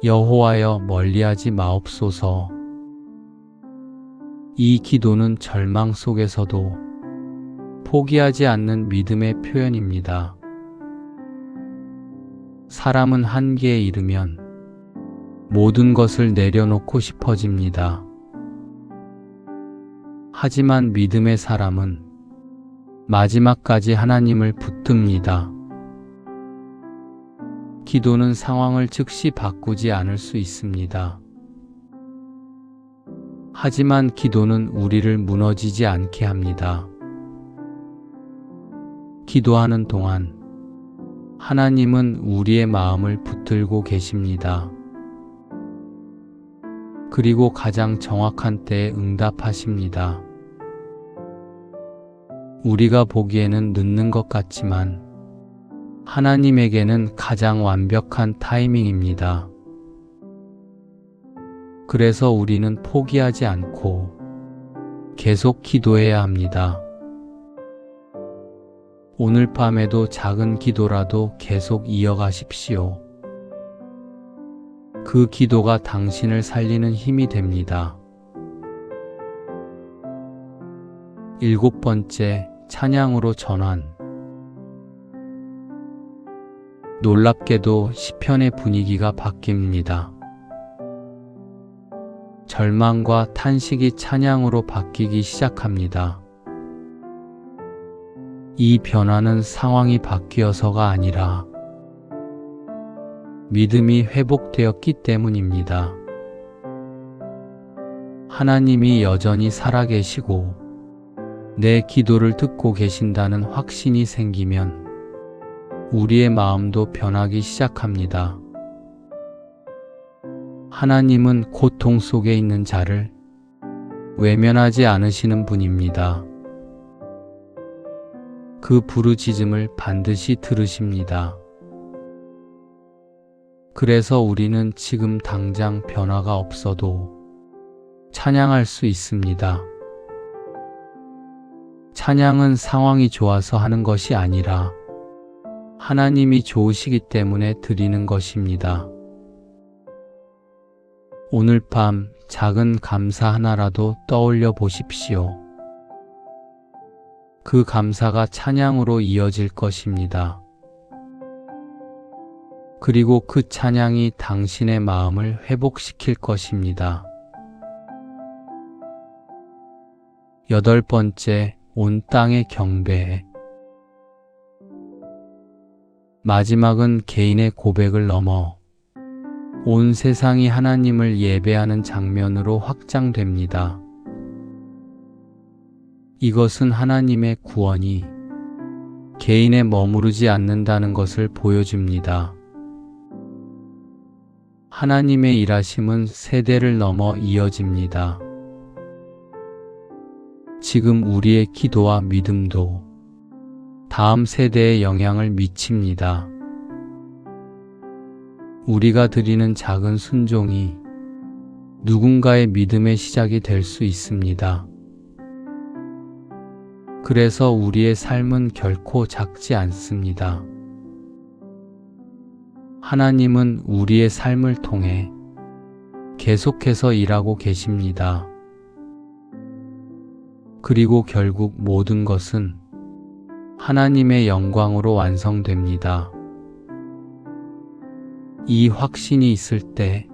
여호와여, 멀리하지 마옵소서. 이 기도는 절망 속에서도 포기하지 않는 믿음의 표현입니다. 사람은 한계에 이르면 모든 것을 내려놓고 싶어집니다. 하지만 믿음의 사람은 마지막까지 하나님을 붙듭니다. 기도는 상황을 즉시 바꾸지 않을 수 있습니다. 하지만 기도는 우리를 무너지지 않게 합니다. 기도하는 동안 하나님은 우리의 마음을 붙들고 계십니다. 그리고 가장 정확한 때에 응답하십니다. 우리가 보기에는 늦는 것 같지만 하나님에게는 가장 완벽한 타이밍입니다. 그래서 우리는 포기하지 않고 계속 기도해야 합니다. 오늘 밤에도 작은 기도라도 계속 이어가십시오. 그 기도가 당신을 살리는 힘이 됩니다. 7번째, 찬양으로 전환. 놀랍게도 시편의 분위기가 바뀝니다. 절망과 탄식이 찬양으로 바뀌기 시작합니다. 이 변화는 상황이 바뀌어서가 아니라 믿음이 회복되었기 때문입니다. 하나님이 여전히 살아계시고 내 기도를 듣고 계신다는 확신이 생기면 우리의 마음도 변하기 시작합니다. 하나님은 고통 속에 있는 자를 외면하지 않으시는 분입니다. 그 부르짖음을 반드시 들으십니다. 그래서 우리는 지금 당장 변화가 없어도 찬양할 수 있습니다. 찬양은 상황이 좋아서 하는 것이 아니라 하나님이 좋으시기 때문에 드리는 것입니다. 오늘 밤 작은 감사 하나라도 떠올려 보십시오. 그 감사가 찬양으로 이어질 것입니다. 그리고 그 찬양이 당신의 마음을 회복시킬 것입니다. 8번째, 온 땅의 경배. 마지막은 개인의 고백을 넘어 온 세상이 하나님을 예배하는 장면으로 확장됩니다. 이것은 하나님의 구원이 개인에 머무르지 않는다는 것을 보여줍니다. 하나님의 일하심은 세대를 넘어 이어집니다. 지금 우리의 기도와 믿음도 다음 세대에 영향을 미칩니다. 우리가 드리는 작은 순종이 누군가의 믿음의 시작이 될 수 있습니다. 그래서 우리의 삶은 결코 작지 않습니다. 하나님은 우리의 삶을 통해 계속해서 일하고 계십니다. 그리고 결국 모든 것은 하나님의 영광으로 완성됩니다. 이 확신이 있을 때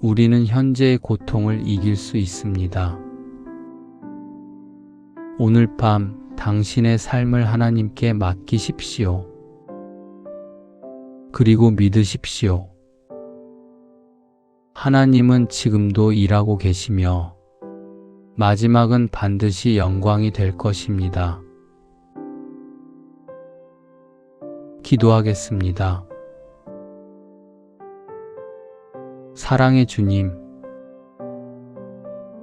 우리는 현재의 고통을 이길 수 있습니다. 오늘 밤 당신의 삶을 하나님께 맡기십시오. 그리고 믿으십시오. 하나님은 지금도 일하고 계시며 마지막은 반드시 영광이 될 것입니다. 기도하겠습니다. 사랑의 주님,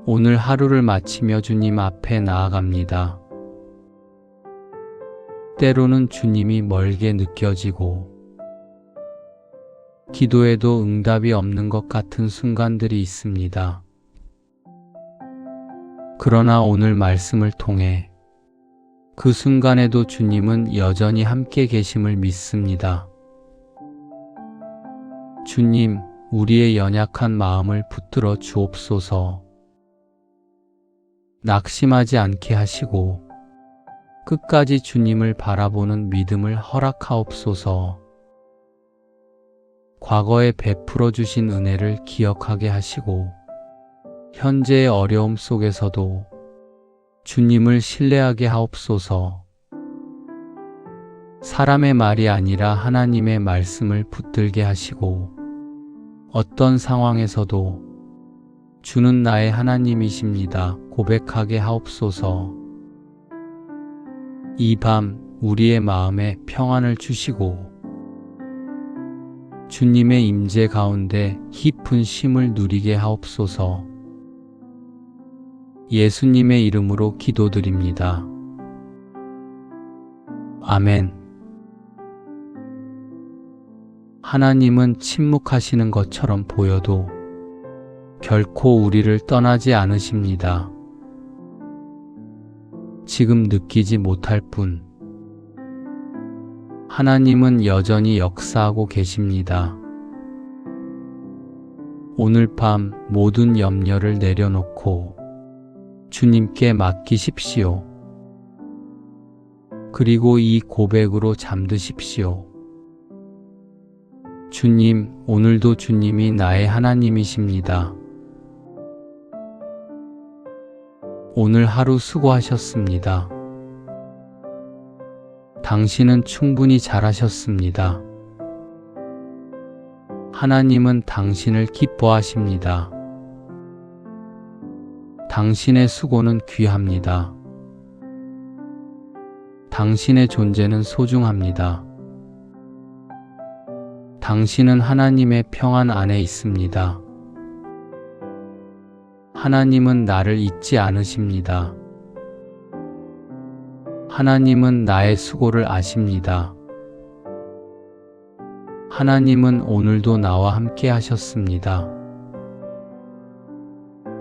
오늘 하루를 마치며 주님 앞에 나아갑니다. 때로는 주님이 멀게 느껴지고 기도에도 응답이 없는 것 같은 순간들이 있습니다. 그러나 오늘 말씀을 통해 그 순간에도 주님은 여전히 함께 계심을 믿습니다. 주님, 우리의 연약한 마음을 붙들어 주옵소서. 낙심하지 않게 하시고 끝까지 주님을 바라보는 믿음을 허락하옵소서. 과거에 베풀어 주신 은혜를 기억하게 하시고 현재의 어려움 속에서도 주님을 신뢰하게 하옵소서. 사람의 말이 아니라 하나님의 말씀을 붙들게 하시고 어떤 상황에서도 주는 나의 하나님이십니다 고백하게 하옵소서. 이 밤 우리의 마음에 평안을 주시고 주님의 임재 가운데 깊은 쉼을 누리게 하옵소서. 예수님의 이름으로 기도드립니다. 아멘. 하나님은 침묵하시는 것처럼 보여도 결코 우리를 떠나지 않으십니다. 지금 느끼지 못할 뿐 하나님은 여전히 역사하고 계십니다. 오늘 밤 모든 염려를 내려놓고 주님께 맡기십시오. 그리고 이 고백으로 잠드십시오. 주님, 오늘도 주님이 나의 하나님이십니다. 오늘 하루 수고하셨습니다. 당신은 충분히 잘하셨습니다. 하나님은 당신을 기뻐하십니다. 당신의 수고는 귀합니다. 당신의 존재는 소중합니다. 당신은 하나님의 평안 안에 있습니다. 하나님은 나를 잊지 않으십니다. 하나님은 나의 수고를 아십니다. 하나님은 오늘도 나와 함께 하셨습니다.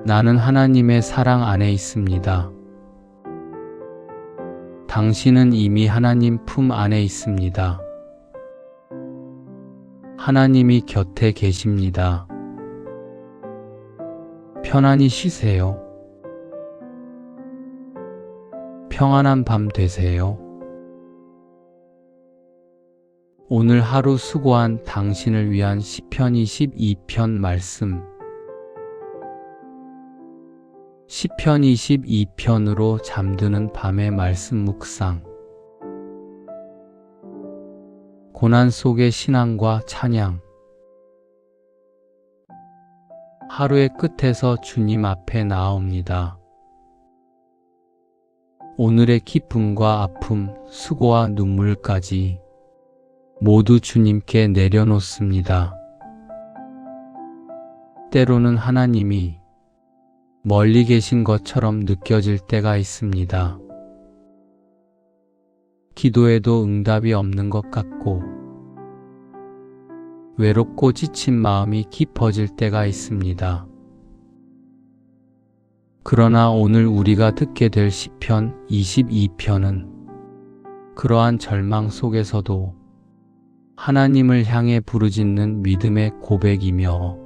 나는 하나님의 사랑 안에 있습니다. 당신은 이미 하나님 품 안에 있습니다. 하나님이 곁에 계십니다. 편안히 쉬세요. 평안한 밤 되세요. 오늘 하루 수고한 당신을 위한 시편 22편 말씀. 시편 22편으로 잠드는 밤의 말씀 묵상. 고난 속의 신앙과 찬양. 하루의 끝에서 주님 앞에 나아옵니다. 오늘의 기쁨과 아픔, 수고와 눈물까지 모두 주님께 내려놓습니다. 때로는 하나님이 멀리 계신 것처럼 느껴질 때가 있습니다. 기도에도 응답이 없는 것 같고 외롭고 지친 마음이 깊어질 때가 있습니다. 그러나 오늘 우리가 듣게 될 시편 22편은 그러한 절망 속에서도 하나님을 향해 부르짖는 믿음의 고백이며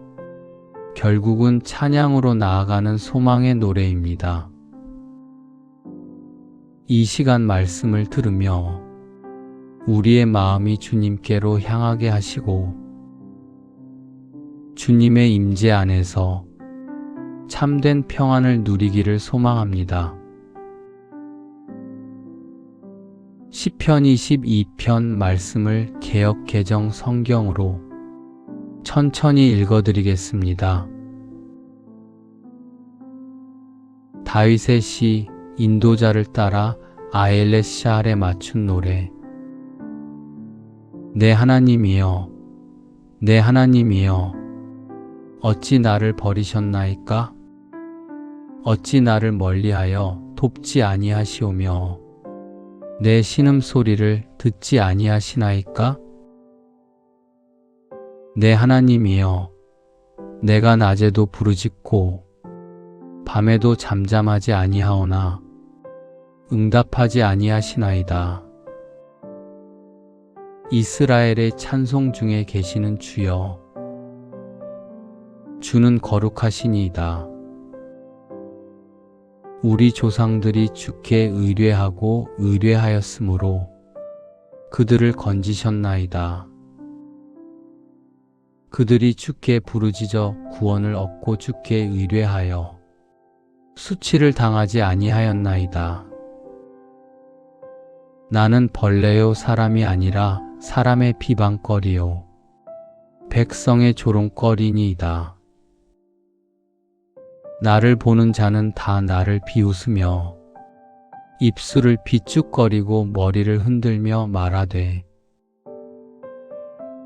결국은 찬양으로 나아가는 소망의 노래입니다. 이 시간 말씀을 들으며 우리의 마음이 주님께로 향하게 하시고 주님의 임재 안에서 참된 평안을 누리기를 소망합니다. 시편 22편 말씀을 개역 개정 성경으로 천천히 읽어드리겠습니다. 다윗의 시 인도자를 따라 아엘렛샤알에 맞춘 노래. 내 하나님이여, 내 하나님이여, 어찌 나를 버리셨나이까? 어찌 나를 멀리하여 돕지 아니하시오며 내 신음소리를 듣지 아니하시나이까? 내 하나님이여, 내가 낮에도 부르짖고 밤에도 잠잠하지 아니하오나 응답하지 아니하시나이다. 이스라엘의 찬송 중에 계시는 주여, 주는 거룩하시니이다. 우리 조상들이 주께 의뢰하고 의뢰하였으므로 그들을 건지셨나이다. 그들이 주께 부르짖어 구원을 얻고 주께 의뢰하여 수치를 당하지 아니하였나이다. 나는 벌레요 사람이 아니라 사람의 비방거리요 백성의 조롱거리니이다. 나를 보는 자는 다 나를 비웃으며 입술을 비죽거리고 머리를 흔들며 말하되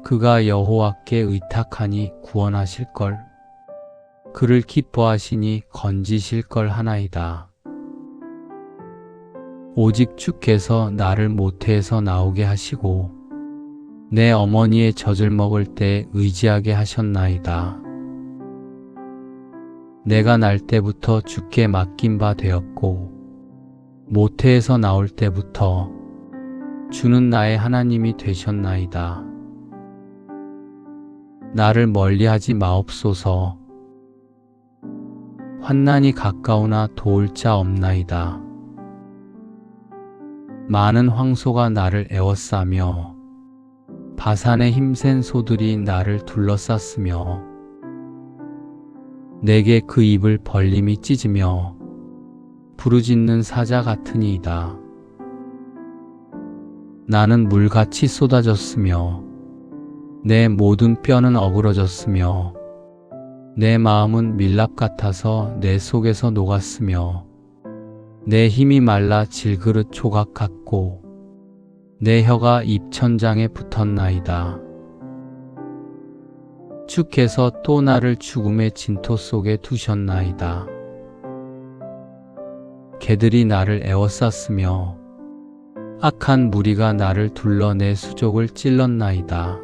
그가 여호와께 의탁하니 구원하실걸, 그를 기뻐하시니 건지실걸 하나이다. 오직 주께서 나를 모태에서 나오게 하시고 내 어머니의 젖을 먹을 때 의지하게 하셨나이다. 내가 날 때부터 주께 맡긴 바 되었고 모태에서 나올 때부터 주는 나의 하나님이 되셨나이다. 나를 멀리하지 마옵소서. 환난이 가까우나 도울 자 없나이다. 많은 황소가 나를 에워싸며 바산의 힘센 소들이 나를 둘러쌌으며 내게 그 입을 벌림이 찢으며 부르짖는 사자 같으니이다. 나는 물같이 쏟아졌으며 내 모든 뼈는 어그러졌으며 내 마음은 밀랍 같아서 내 속에서 녹았으며 내 힘이 말라 질그릇 조각 같고 내 혀가 입천장에 붙었나이다. 주께서 또 나를 죽음의 진토 속에 두셨나이다. 개들이 나를 에워쌌으며 악한 무리가 나를 둘러 내 수족을 찔렀나이다.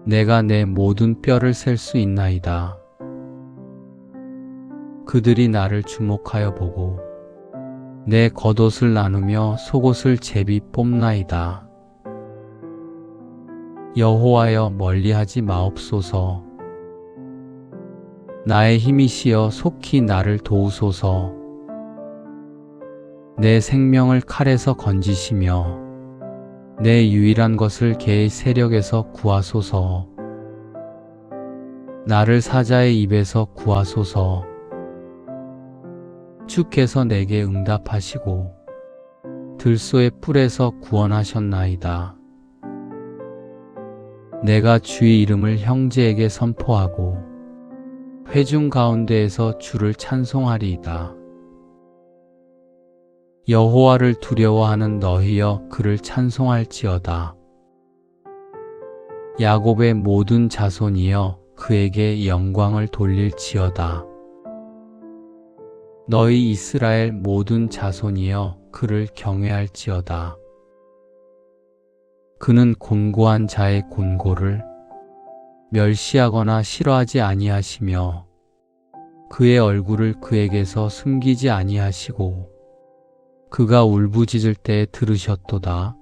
내가 내 모든 뼈를 셀 수 있나이다. 그들이 나를 주목하여 보고 내 겉옷을 나누며 속옷을 제비 뽑나이다. 여호와여 멀리하지 마옵소서. 나의 힘이시여 속히 나를 도우소서. 내 생명을 칼에서 건지시며 내 유일한 것을 개의 세력에서 구하소서. 나를 사자의 입에서 구하소서. 주께서 내게 응답하시고 들소의 뿔에서 구원하셨나이다. 내가 주의 이름을 형제에게 선포하고 회중 가운데에서 주를 찬송하리이다. 여호와를 두려워하는 너희여 그를 찬송할지어다. 야곱의 모든 자손이여 그에게 영광을 돌릴지어다. 너희 이스라엘 모든 자손이여 그를 경외할지어다. 그는 곤고한 자의 곤고를 멸시하거나 싫어하지 아니하시며 그의 얼굴을 그에게서 숨기지 아니하시고 그가 울부짖을 때에 들으셨도다.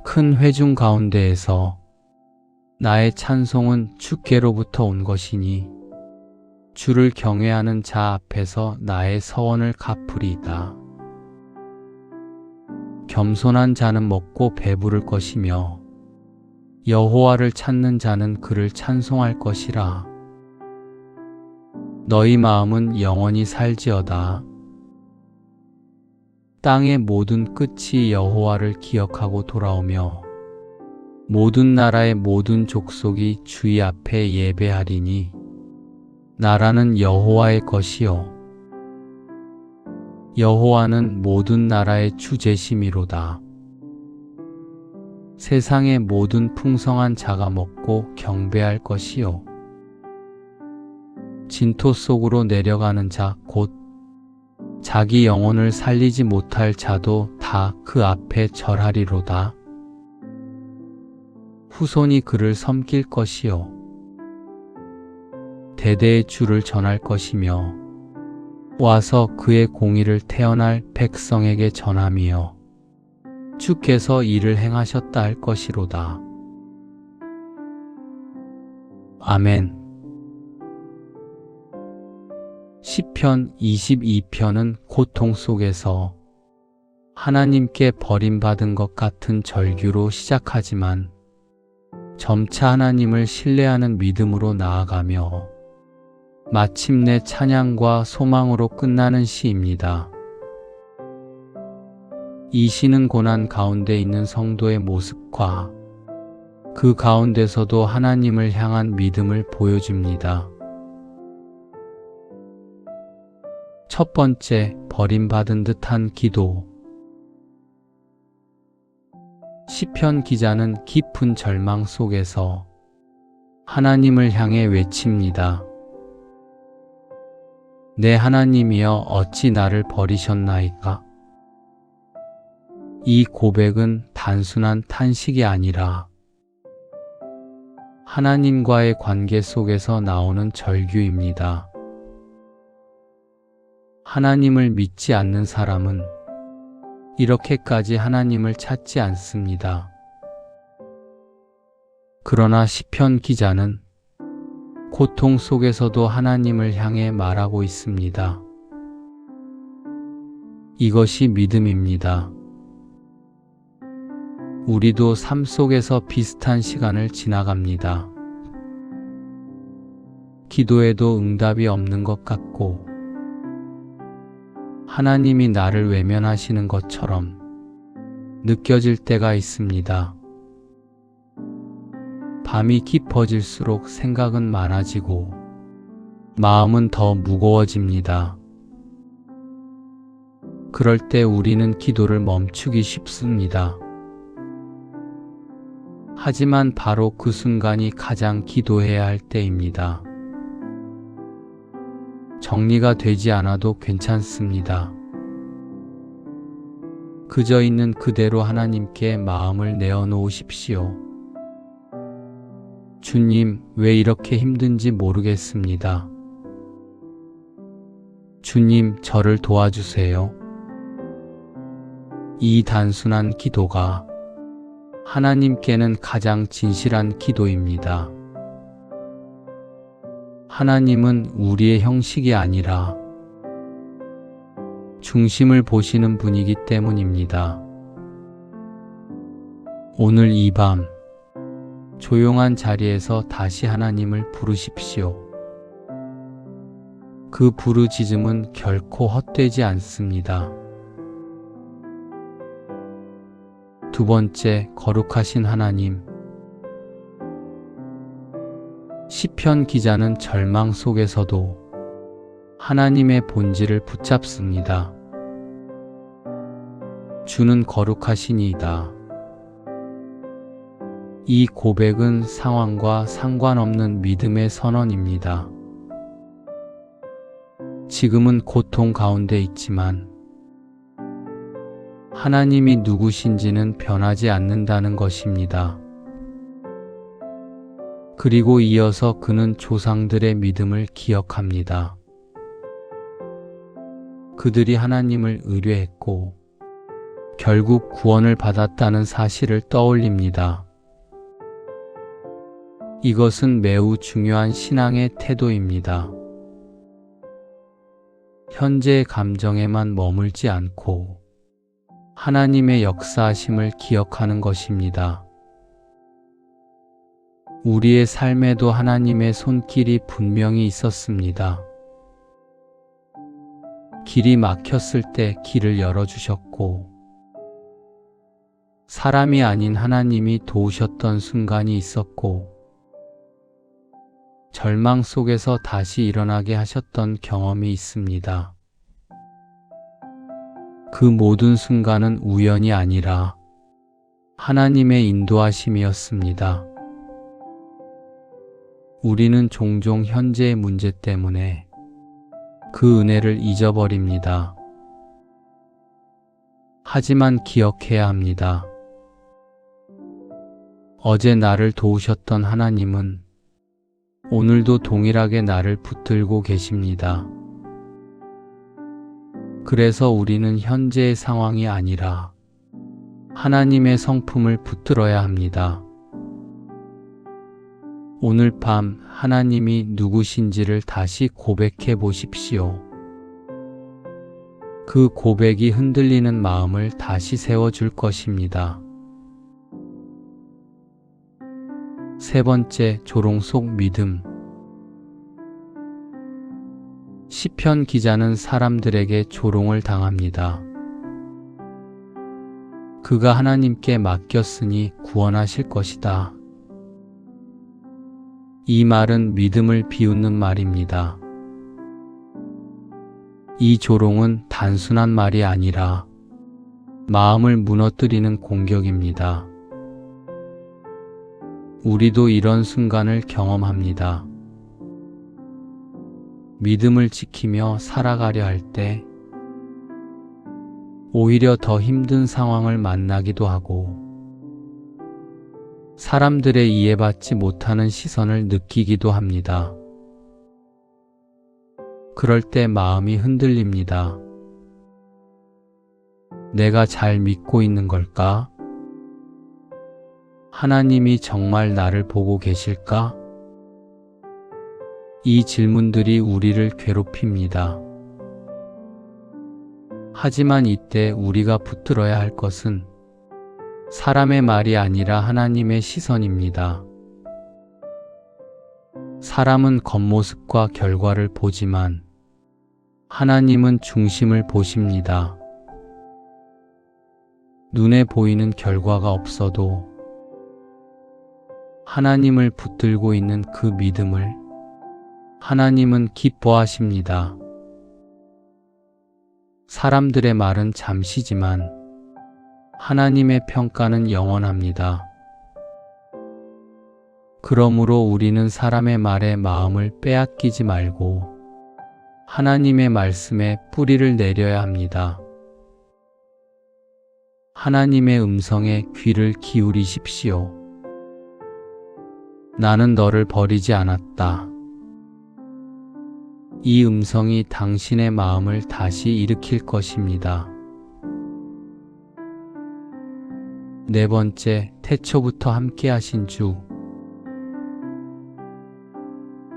큰 회중 가운데에서 나의 찬송은 주께로부터 온 것이니 주를 경외하는 자 앞에서 나의 서원을 갚으리이다. 겸손한 자는 먹고 배부를 것이며 여호와를 찾는 자는 그를 찬송할 것이라. 너희 마음은 영원히 살지어다. 땅의 모든 끝이 여호와를 기억하고 돌아오며 모든 나라의 모든 족속이 주의 앞에 예배하리니 나라는 여호와의 것이요 여호와는 모든 나라의 주제심이로다. 세상의 모든 풍성한 자가 먹고 경배할 것이요 진토 속으로 내려가는 자 곧 자기 영혼을 살리지 못할 자도 다 그 앞에 절하리로다. 후손이 그를 섬길 것이요 대대의 주를 전할 것이며 와서 그의 공의를 태어날 백성에게 전함이요 주께서 이를 행하셨다 할 것이로다. 아멘. 시편 22편은 고통 속에서 하나님께 버림받은 것 같은 절규로 시작하지만 점차 하나님을 신뢰하는 믿음으로 나아가며 마침내 찬양과 소망으로 끝나는 시입니다. 이 시는 고난 가운데 있는 성도의 모습과 그 가운데서도 하나님을 향한 믿음을 보여줍니다. 첫 번째, 버림받은 듯한 기도. 시편 기자는 깊은 절망 속에서 하나님을 향해 외칩니다. 내 하나님이여 어찌 나를 버리셨나이까? 이 고백은 단순한 탄식이 아니라 하나님과의 관계 속에서 나오는 절규입니다. 하나님을 믿지 않는 사람은 이렇게까지 하나님을 찾지 않습니다. 그러나 시편 기자는 고통 속에서도 하나님을 향해 말하고 있습니다. 이것이 믿음입니다. 우리도 삶 속에서 비슷한 시간을 지나갑니다. 기도해도 응답이 없는 것 같고 하나님이 나를 외면하시는 것처럼 느껴질 때가 있습니다. 밤이 깊어질수록 생각은 많아지고 마음은 더 무거워집니다. 그럴 때 우리는 기도를 멈추기 쉽습니다. 하지만 바로 그 순간이 가장 기도해야 할 때입니다. 정리가 되지 않아도 괜찮습니다. 그저 있는 그대로 하나님께 마음을 내어놓으십시오. 주님, 왜 이렇게 힘든지 모르겠습니다. 주님, 저를 도와주세요. 이 단순한 기도가 하나님께는 가장 진실한 기도입니다. 하나님은 우리의 형식이 아니라 중심을 보시는 분이기 때문입니다. 오늘 이 밤 조용한 자리에서 다시 하나님을 부르십시오. 그 부르짖음은 결코 헛되지 않습니다. 두 번째, 거룩하신 하나님. 시편 기자는 절망 속에서도 하나님의 본질을 붙잡습니다. 주는 거룩하시니이다. 이 고백은 상황과 상관없는 믿음의 선언입니다. 지금은 고통 가운데 있지만 하나님이 누구신지는 변하지 않는다는 것입니다. 그리고 이어서 그는 조상들의 믿음을 기억합니다. 그들이 하나님을 의뢰했고 결국 구원을 받았다는 사실을 떠올립니다. 이것은 매우 중요한 신앙의 태도입니다. 현재의 감정에만 머물지 않고 하나님의 역사하심을 기억하는 것입니다. 우리의 삶에도 하나님의 손길이 분명히 있었습니다. 길이 막혔을 때 길을 열어주셨고, 사람이 아닌 하나님이 도우셨던 순간이 있었고, 절망 속에서 다시 일어나게 하셨던 경험이 있습니다. 그 모든 순간은 우연이 아니라 하나님의 인도하심이었습니다. 우리는 종종 현재의 문제 때문에 그 은혜를 잊어버립니다. 하지만 기억해야 합니다. 어제 나를 도우셨던 하나님은 오늘도 동일하게 나를 붙들고 계십니다. 그래서 우리는 현재의 상황이 아니라 하나님의 성품을 붙들어야 합니다. 오늘 밤 하나님이 누구신지를 다시 고백해 보십시오. 그 고백이 흔들리는 마음을 다시 세워줄 것입니다. 세 번째, 조롱 속 믿음. 시편 기자는 사람들에게 조롱을 당합니다. 그가 하나님께 맡겼으니 구원하실 것이다. 이 말은 믿음을 비웃는 말입니다. 이 조롱은 단순한 말이 아니라 마음을 무너뜨리는 공격입니다. 우리도 이런 순간을 경험합니다. 믿음을 지키며 살아가려 할 때 오히려 더 힘든 상황을 만나기도 하고 사람들의 이해받지 못하는 시선을 느끼기도 합니다. 그럴 때 마음이 흔들립니다. 내가 잘 믿고 있는 걸까? 하나님이 정말 나를 보고 계실까? 이 질문들이 우리를 괴롭힙니다. 하지만 이때 우리가 붙들어야 할 것은 사람의 말이 아니라 하나님의 시선입니다. 사람은 겉모습과 결과를 보지만 하나님은 중심을 보십니다. 눈에 보이는 결과가 없어도 하나님을 붙들고 있는 그 믿음을 하나님은 기뻐하십니다. 사람들의 말은 잠시지만 하나님의 평가는 영원합니다. 그러므로 우리는 사람의 말에 마음을 빼앗기지 말고 하나님의 말씀에 뿌리를 내려야 합니다. 하나님의 음성에 귀를 기울이십시오. 나는 너를 버리지 않았다. 이 음성이 당신의 마음을 다시 일으킬 것입니다. 네 번째, 태초부터 함께 하신 주.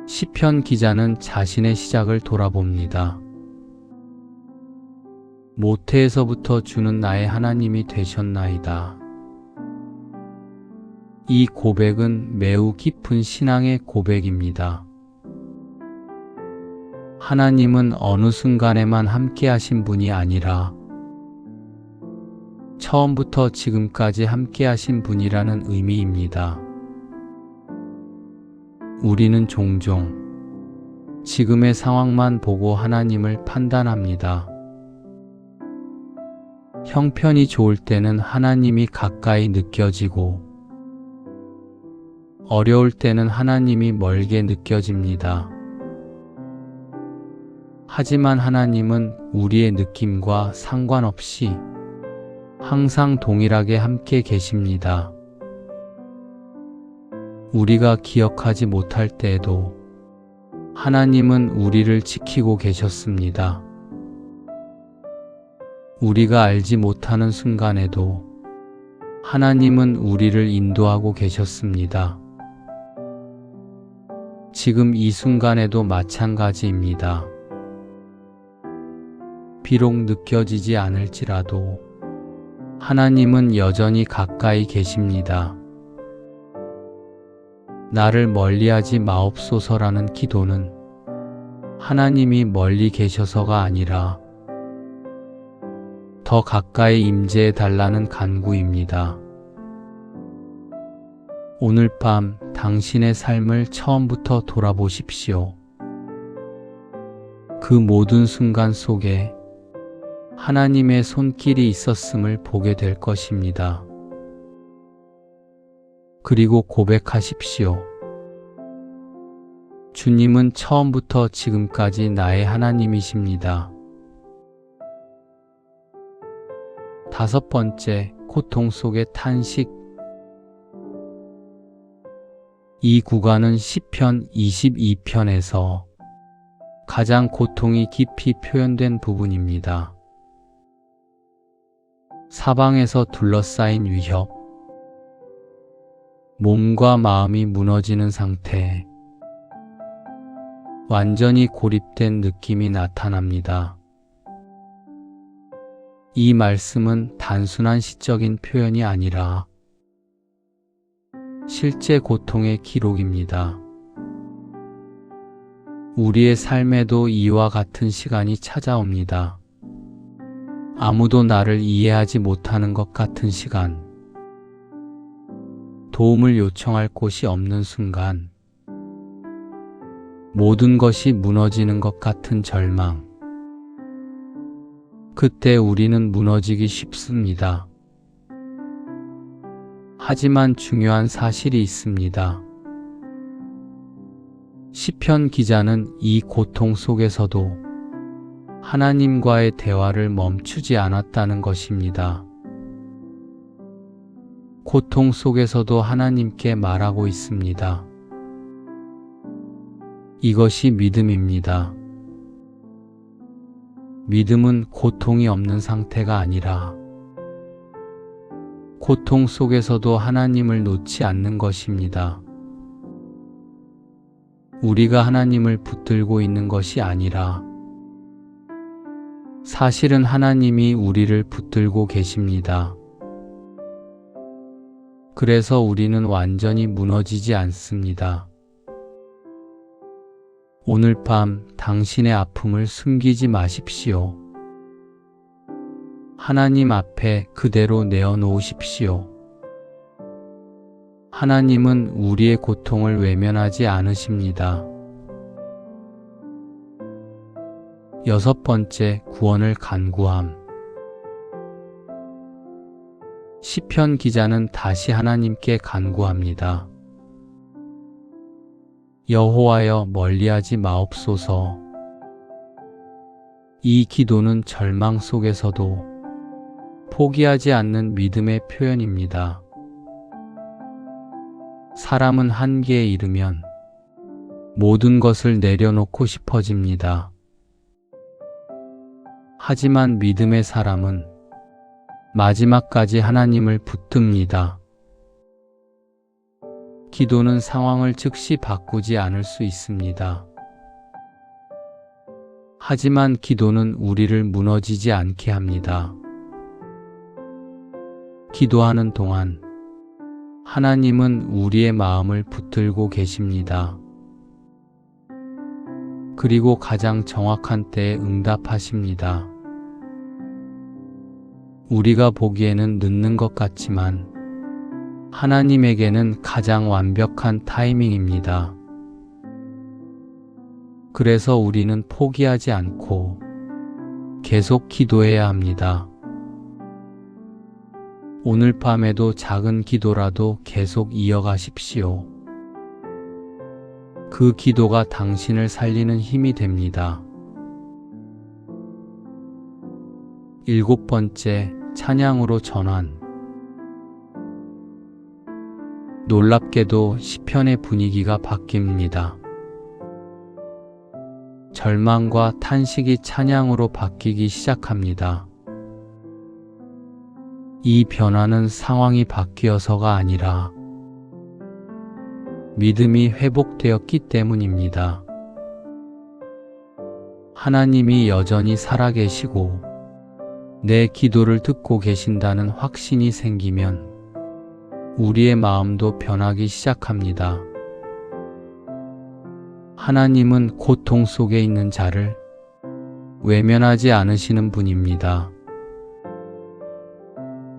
시편 기자는 자신의 시작을 돌아봅니다. 모태에서부터 주는 나의 하나님이 되셨나이다. 이 고백은 매우 깊은 신앙의 고백입니다. 하나님은 어느 순간에만 함께 하신 분이 아니라 처음부터 지금까지 함께 하신 분이라는 의미입니다. 우리는 종종 지금의 상황만 보고 하나님을 판단합니다. 형편이 좋을 때는 하나님이 가까이 느껴지고 어려울 때는 하나님이 멀게 느껴집니다. 하지만 하나님은 우리의 느낌과 상관없이 항상 동일하게 함께 계십니다. 우리가 기억하지 못할 때에도 하나님은 우리를 지키고 계셨습니다. 우리가 알지 못하는 순간에도 하나님은 우리를 인도하고 계셨습니다. 지금 이 순간에도 마찬가지입니다. 비록 느껴지지 않을지라도 하나님은 여전히 가까이 계십니다. 나를 멀리하지 마옵소서라는 기도는 하나님이 멀리 계셔서가 아니라 더 가까이 임재해 달라는 간구입니다. 오늘 밤 당신의 삶을 처음부터 돌아보십시오. 그 모든 순간 속에 하나님의 손길이 있었음을 보게 될 것입니다. 그리고 고백하십시오. 주님은 처음부터 지금까지 나의 하나님이십니다. 5번째, 고통 속의 탄식. 이 구간은 시편 22편에서 가장 고통이 깊이 표현된 부분입니다. 사방에서 둘러싸인 위협, 몸과 마음이 무너지는 상태, 완전히 고립된 느낌이 나타납니다. 이 말씀은 단순한 시적인 표현이 아니라 실제 고통의 기록입니다. 우리의 삶에도 이와 같은 시간이 찾아옵니다. 아무도 나를 이해하지 못하는 것 같은 시간, 도움을 요청할 곳이 없는 순간, 모든 것이 무너지는 것 같은 절망. 그때 우리는 무너지기 쉽습니다. 하지만 중요한 사실이 있습니다. 시편 기자는 이 고통 속에서도 하나님과의 대화를 멈추지 않았다는 것입니다. 고통 속에서도 하나님께 말하고 있습니다. 이것이 믿음입니다. 믿음은 고통이 없는 상태가 아니라 고통 속에서도 하나님을 놓지 않는 것입니다. 우리가 하나님을 붙들고 있는 것이 아니라 사실은 하나님이 우리를 붙들고 계십니다. 그래서 우리는 완전히 무너지지 않습니다. 오늘 밤 당신의 아픔을 숨기지 마십시오. 하나님 앞에 그대로 내어놓으십시오. 하나님은 우리의 고통을 외면하지 않으십니다. 6번째, 구원을 간구함. 시편 기자는 다시 하나님께 간구합니다. 여호와여, 멀리하지 마옵소서. 이 기도는 절망 속에서도 포기하지 않는 믿음의 표현입니다. 사람은 한계에 이르면 모든 것을 내려놓고 싶어집니다. 하지만 믿음의 사람은 마지막까지 하나님을 붙듭니다. 기도는 상황을 즉시 바꾸지 않을 수 있습니다. 하지만 기도는 우리를 무너지지 않게 합니다. 기도하는 동안 하나님은 우리의 마음을 붙들고 계십니다. 그리고 가장 정확한 때에 응답하십니다. 우리가 보기에는 늦는 것 같지만 하나님에게는 가장 완벽한 타이밍입니다. 그래서 우리는 포기하지 않고 계속 기도해야 합니다. 오늘 밤에도 작은 기도라도 계속 이어가십시오. 그 기도가 당신을 살리는 힘이 됩니다. 7번째, 찬양으로 전환. 놀랍게도 시편의 분위기가 바뀝니다. 절망과 탄식이 찬양으로 바뀌기 시작합니다. 이 변화는 상황이 바뀌어서가 아니라 믿음이 회복되었기 때문입니다. 하나님이 여전히 살아계시고 내 기도를 듣고 계신다는 확신이 생기면 우리의 마음도 변하기 시작합니다. 하나님은 고통 속에 있는 자를 외면하지 않으시는 분입니다.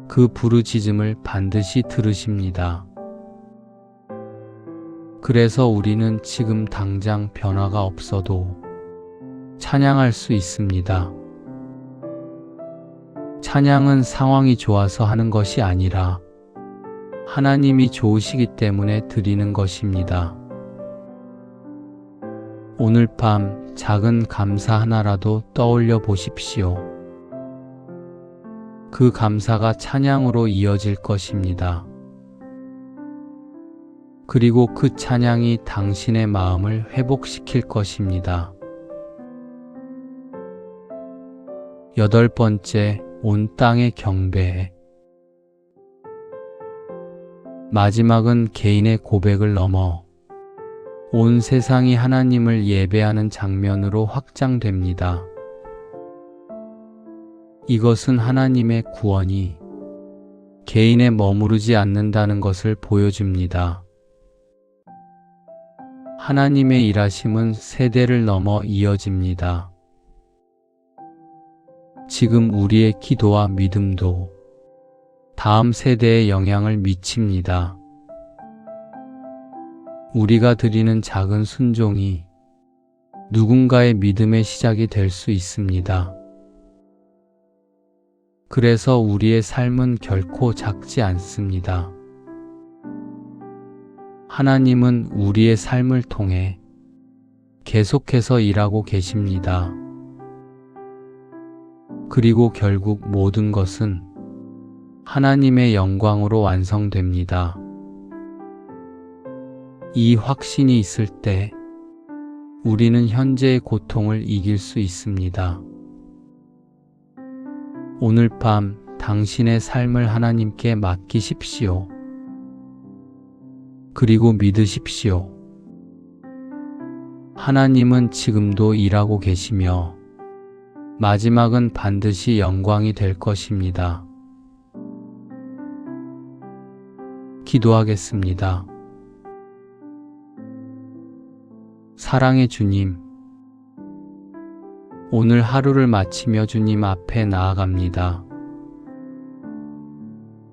그 부르짖음을 반드시 들으십니다. 그래서 우리는 지금 당장 변화가 없어도 찬양할 수 있습니다. 찬양은 상황이 좋아서 하는 것이 아니라 하나님이 좋으시기 때문에 드리는 것입니다. 오늘 밤 작은 감사 하나라도 떠올려 보십시오. 그 감사가 찬양으로 이어질 것입니다. 그리고 그 찬양이 당신의 마음을 회복시킬 것입니다. 8번째, 온 땅의 경배. 마지막은 개인의 고백을 넘어 온 세상이 하나님을 예배하는 장면으로 확장됩니다. 이것은 하나님의 구원이 개인에 머무르지 않는다는 것을 보여줍니다. 하나님의 일하심은 세대를 넘어 이어집니다. 지금 우리의 기도와 믿음도 다음 세대에 영향을 미칩니다. 우리가 드리는 작은 순종이 누군가의 믿음의 시작이 될 수 있습니다. 그래서 우리의 삶은 결코 작지 않습니다. 하나님은 우리의 삶을 통해 계속해서 일하고 계십니다. 그리고 결국 모든 것은 하나님의 영광으로 완성됩니다. 이 확신이 있을 때 우리는 현재의 고통을 이길 수 있습니다. 오늘 밤 당신의 삶을 하나님께 맡기십시오. 그리고 믿으십시오. 하나님은 지금도 일하고 계시며 마지막은 반드시 영광이 될 것입니다. 기도하겠습니다. 사랑의 주님, 오늘 하루를 마치며 주님 앞에 나아갑니다.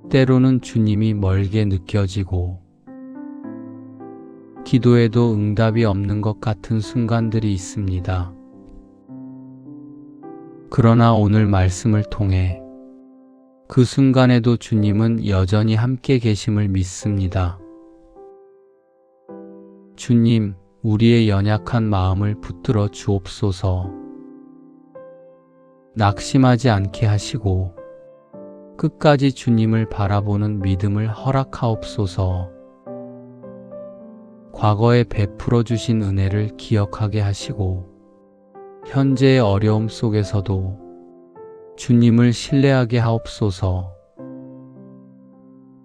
때로는 주님이 멀게 느껴지고 기도에도 응답이 없는 것 같은 순간들이 있습니다. 그러나 오늘 말씀을 통해 그 순간에도 주님은 여전히 함께 계심을 믿습니다. 주님, 우리의 연약한 마음을 붙들어 주옵소서. 낙심하지 않게 하시고 끝까지 주님을 바라보는 믿음을 허락하옵소서. 과거에 베풀어 주신 은혜를 기억하게 하시고 현재의 어려움 속에서도 주님을 신뢰하게 하옵소서.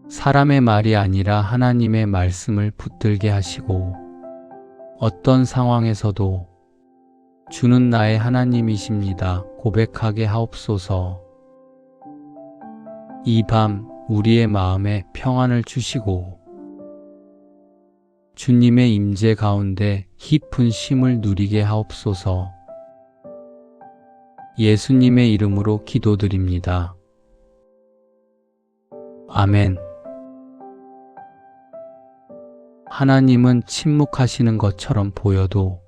사람의 말이 아니라 하나님의 말씀을 붙들게 하시고 어떤 상황에서도 주는 나의 하나님이십니다 고백하게 하옵소서. 이 밤 우리의 마음에 평안을 주시고 주님의 임재 가운데 깊은 쉼을 누리게 하옵소서. 예수님의 이름으로 기도드립니다. 아멘. 하나님은 침묵하시는 것처럼 보여도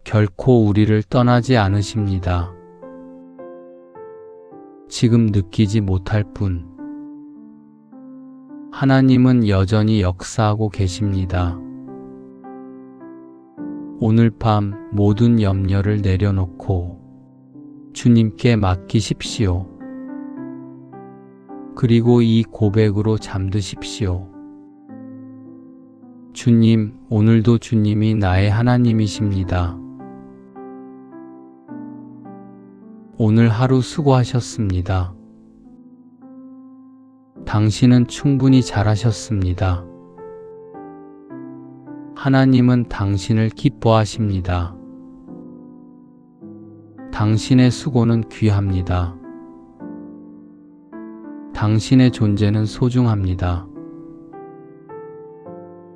결코 우리를 떠나지 않으십니다. 지금 느끼지 못할 뿐 하나님은 여전히 역사하고 계십니다. 오늘 밤 모든 염려를 내려놓고 주님께 맡기십시오. 그리고 이 고백으로 잠드십시오. 주님, 오늘도 주님이 나의 하나님이십니다. 오늘 하루 수고하셨습니다. 당신은 충분히 잘하셨습니다. 하나님은 당신을 기뻐하십니다. 당신의 수고는 귀합니다. 당신의 존재는 소중합니다.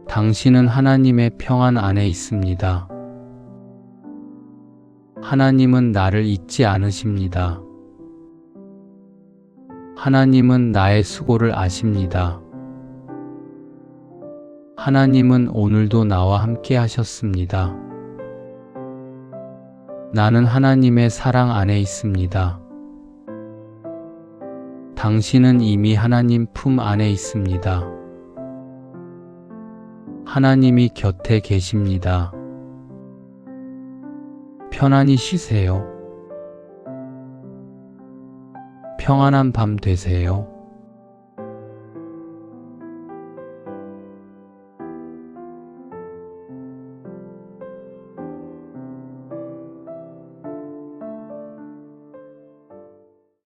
당신은 하나님의 평안 안에 있습니다. 하나님은 나를 잊지 않으십니다. 하나님은 나의 수고를 아십니다. 하나님은 오늘도 나와 함께 하셨습니다. 나는 하나님의 사랑 안에 있습니다. 당신은 이미 하나님 품 안에 있습니다. 하나님이 곁에 계십니다. 편안히 쉬세요. 평안한 밤 되세요.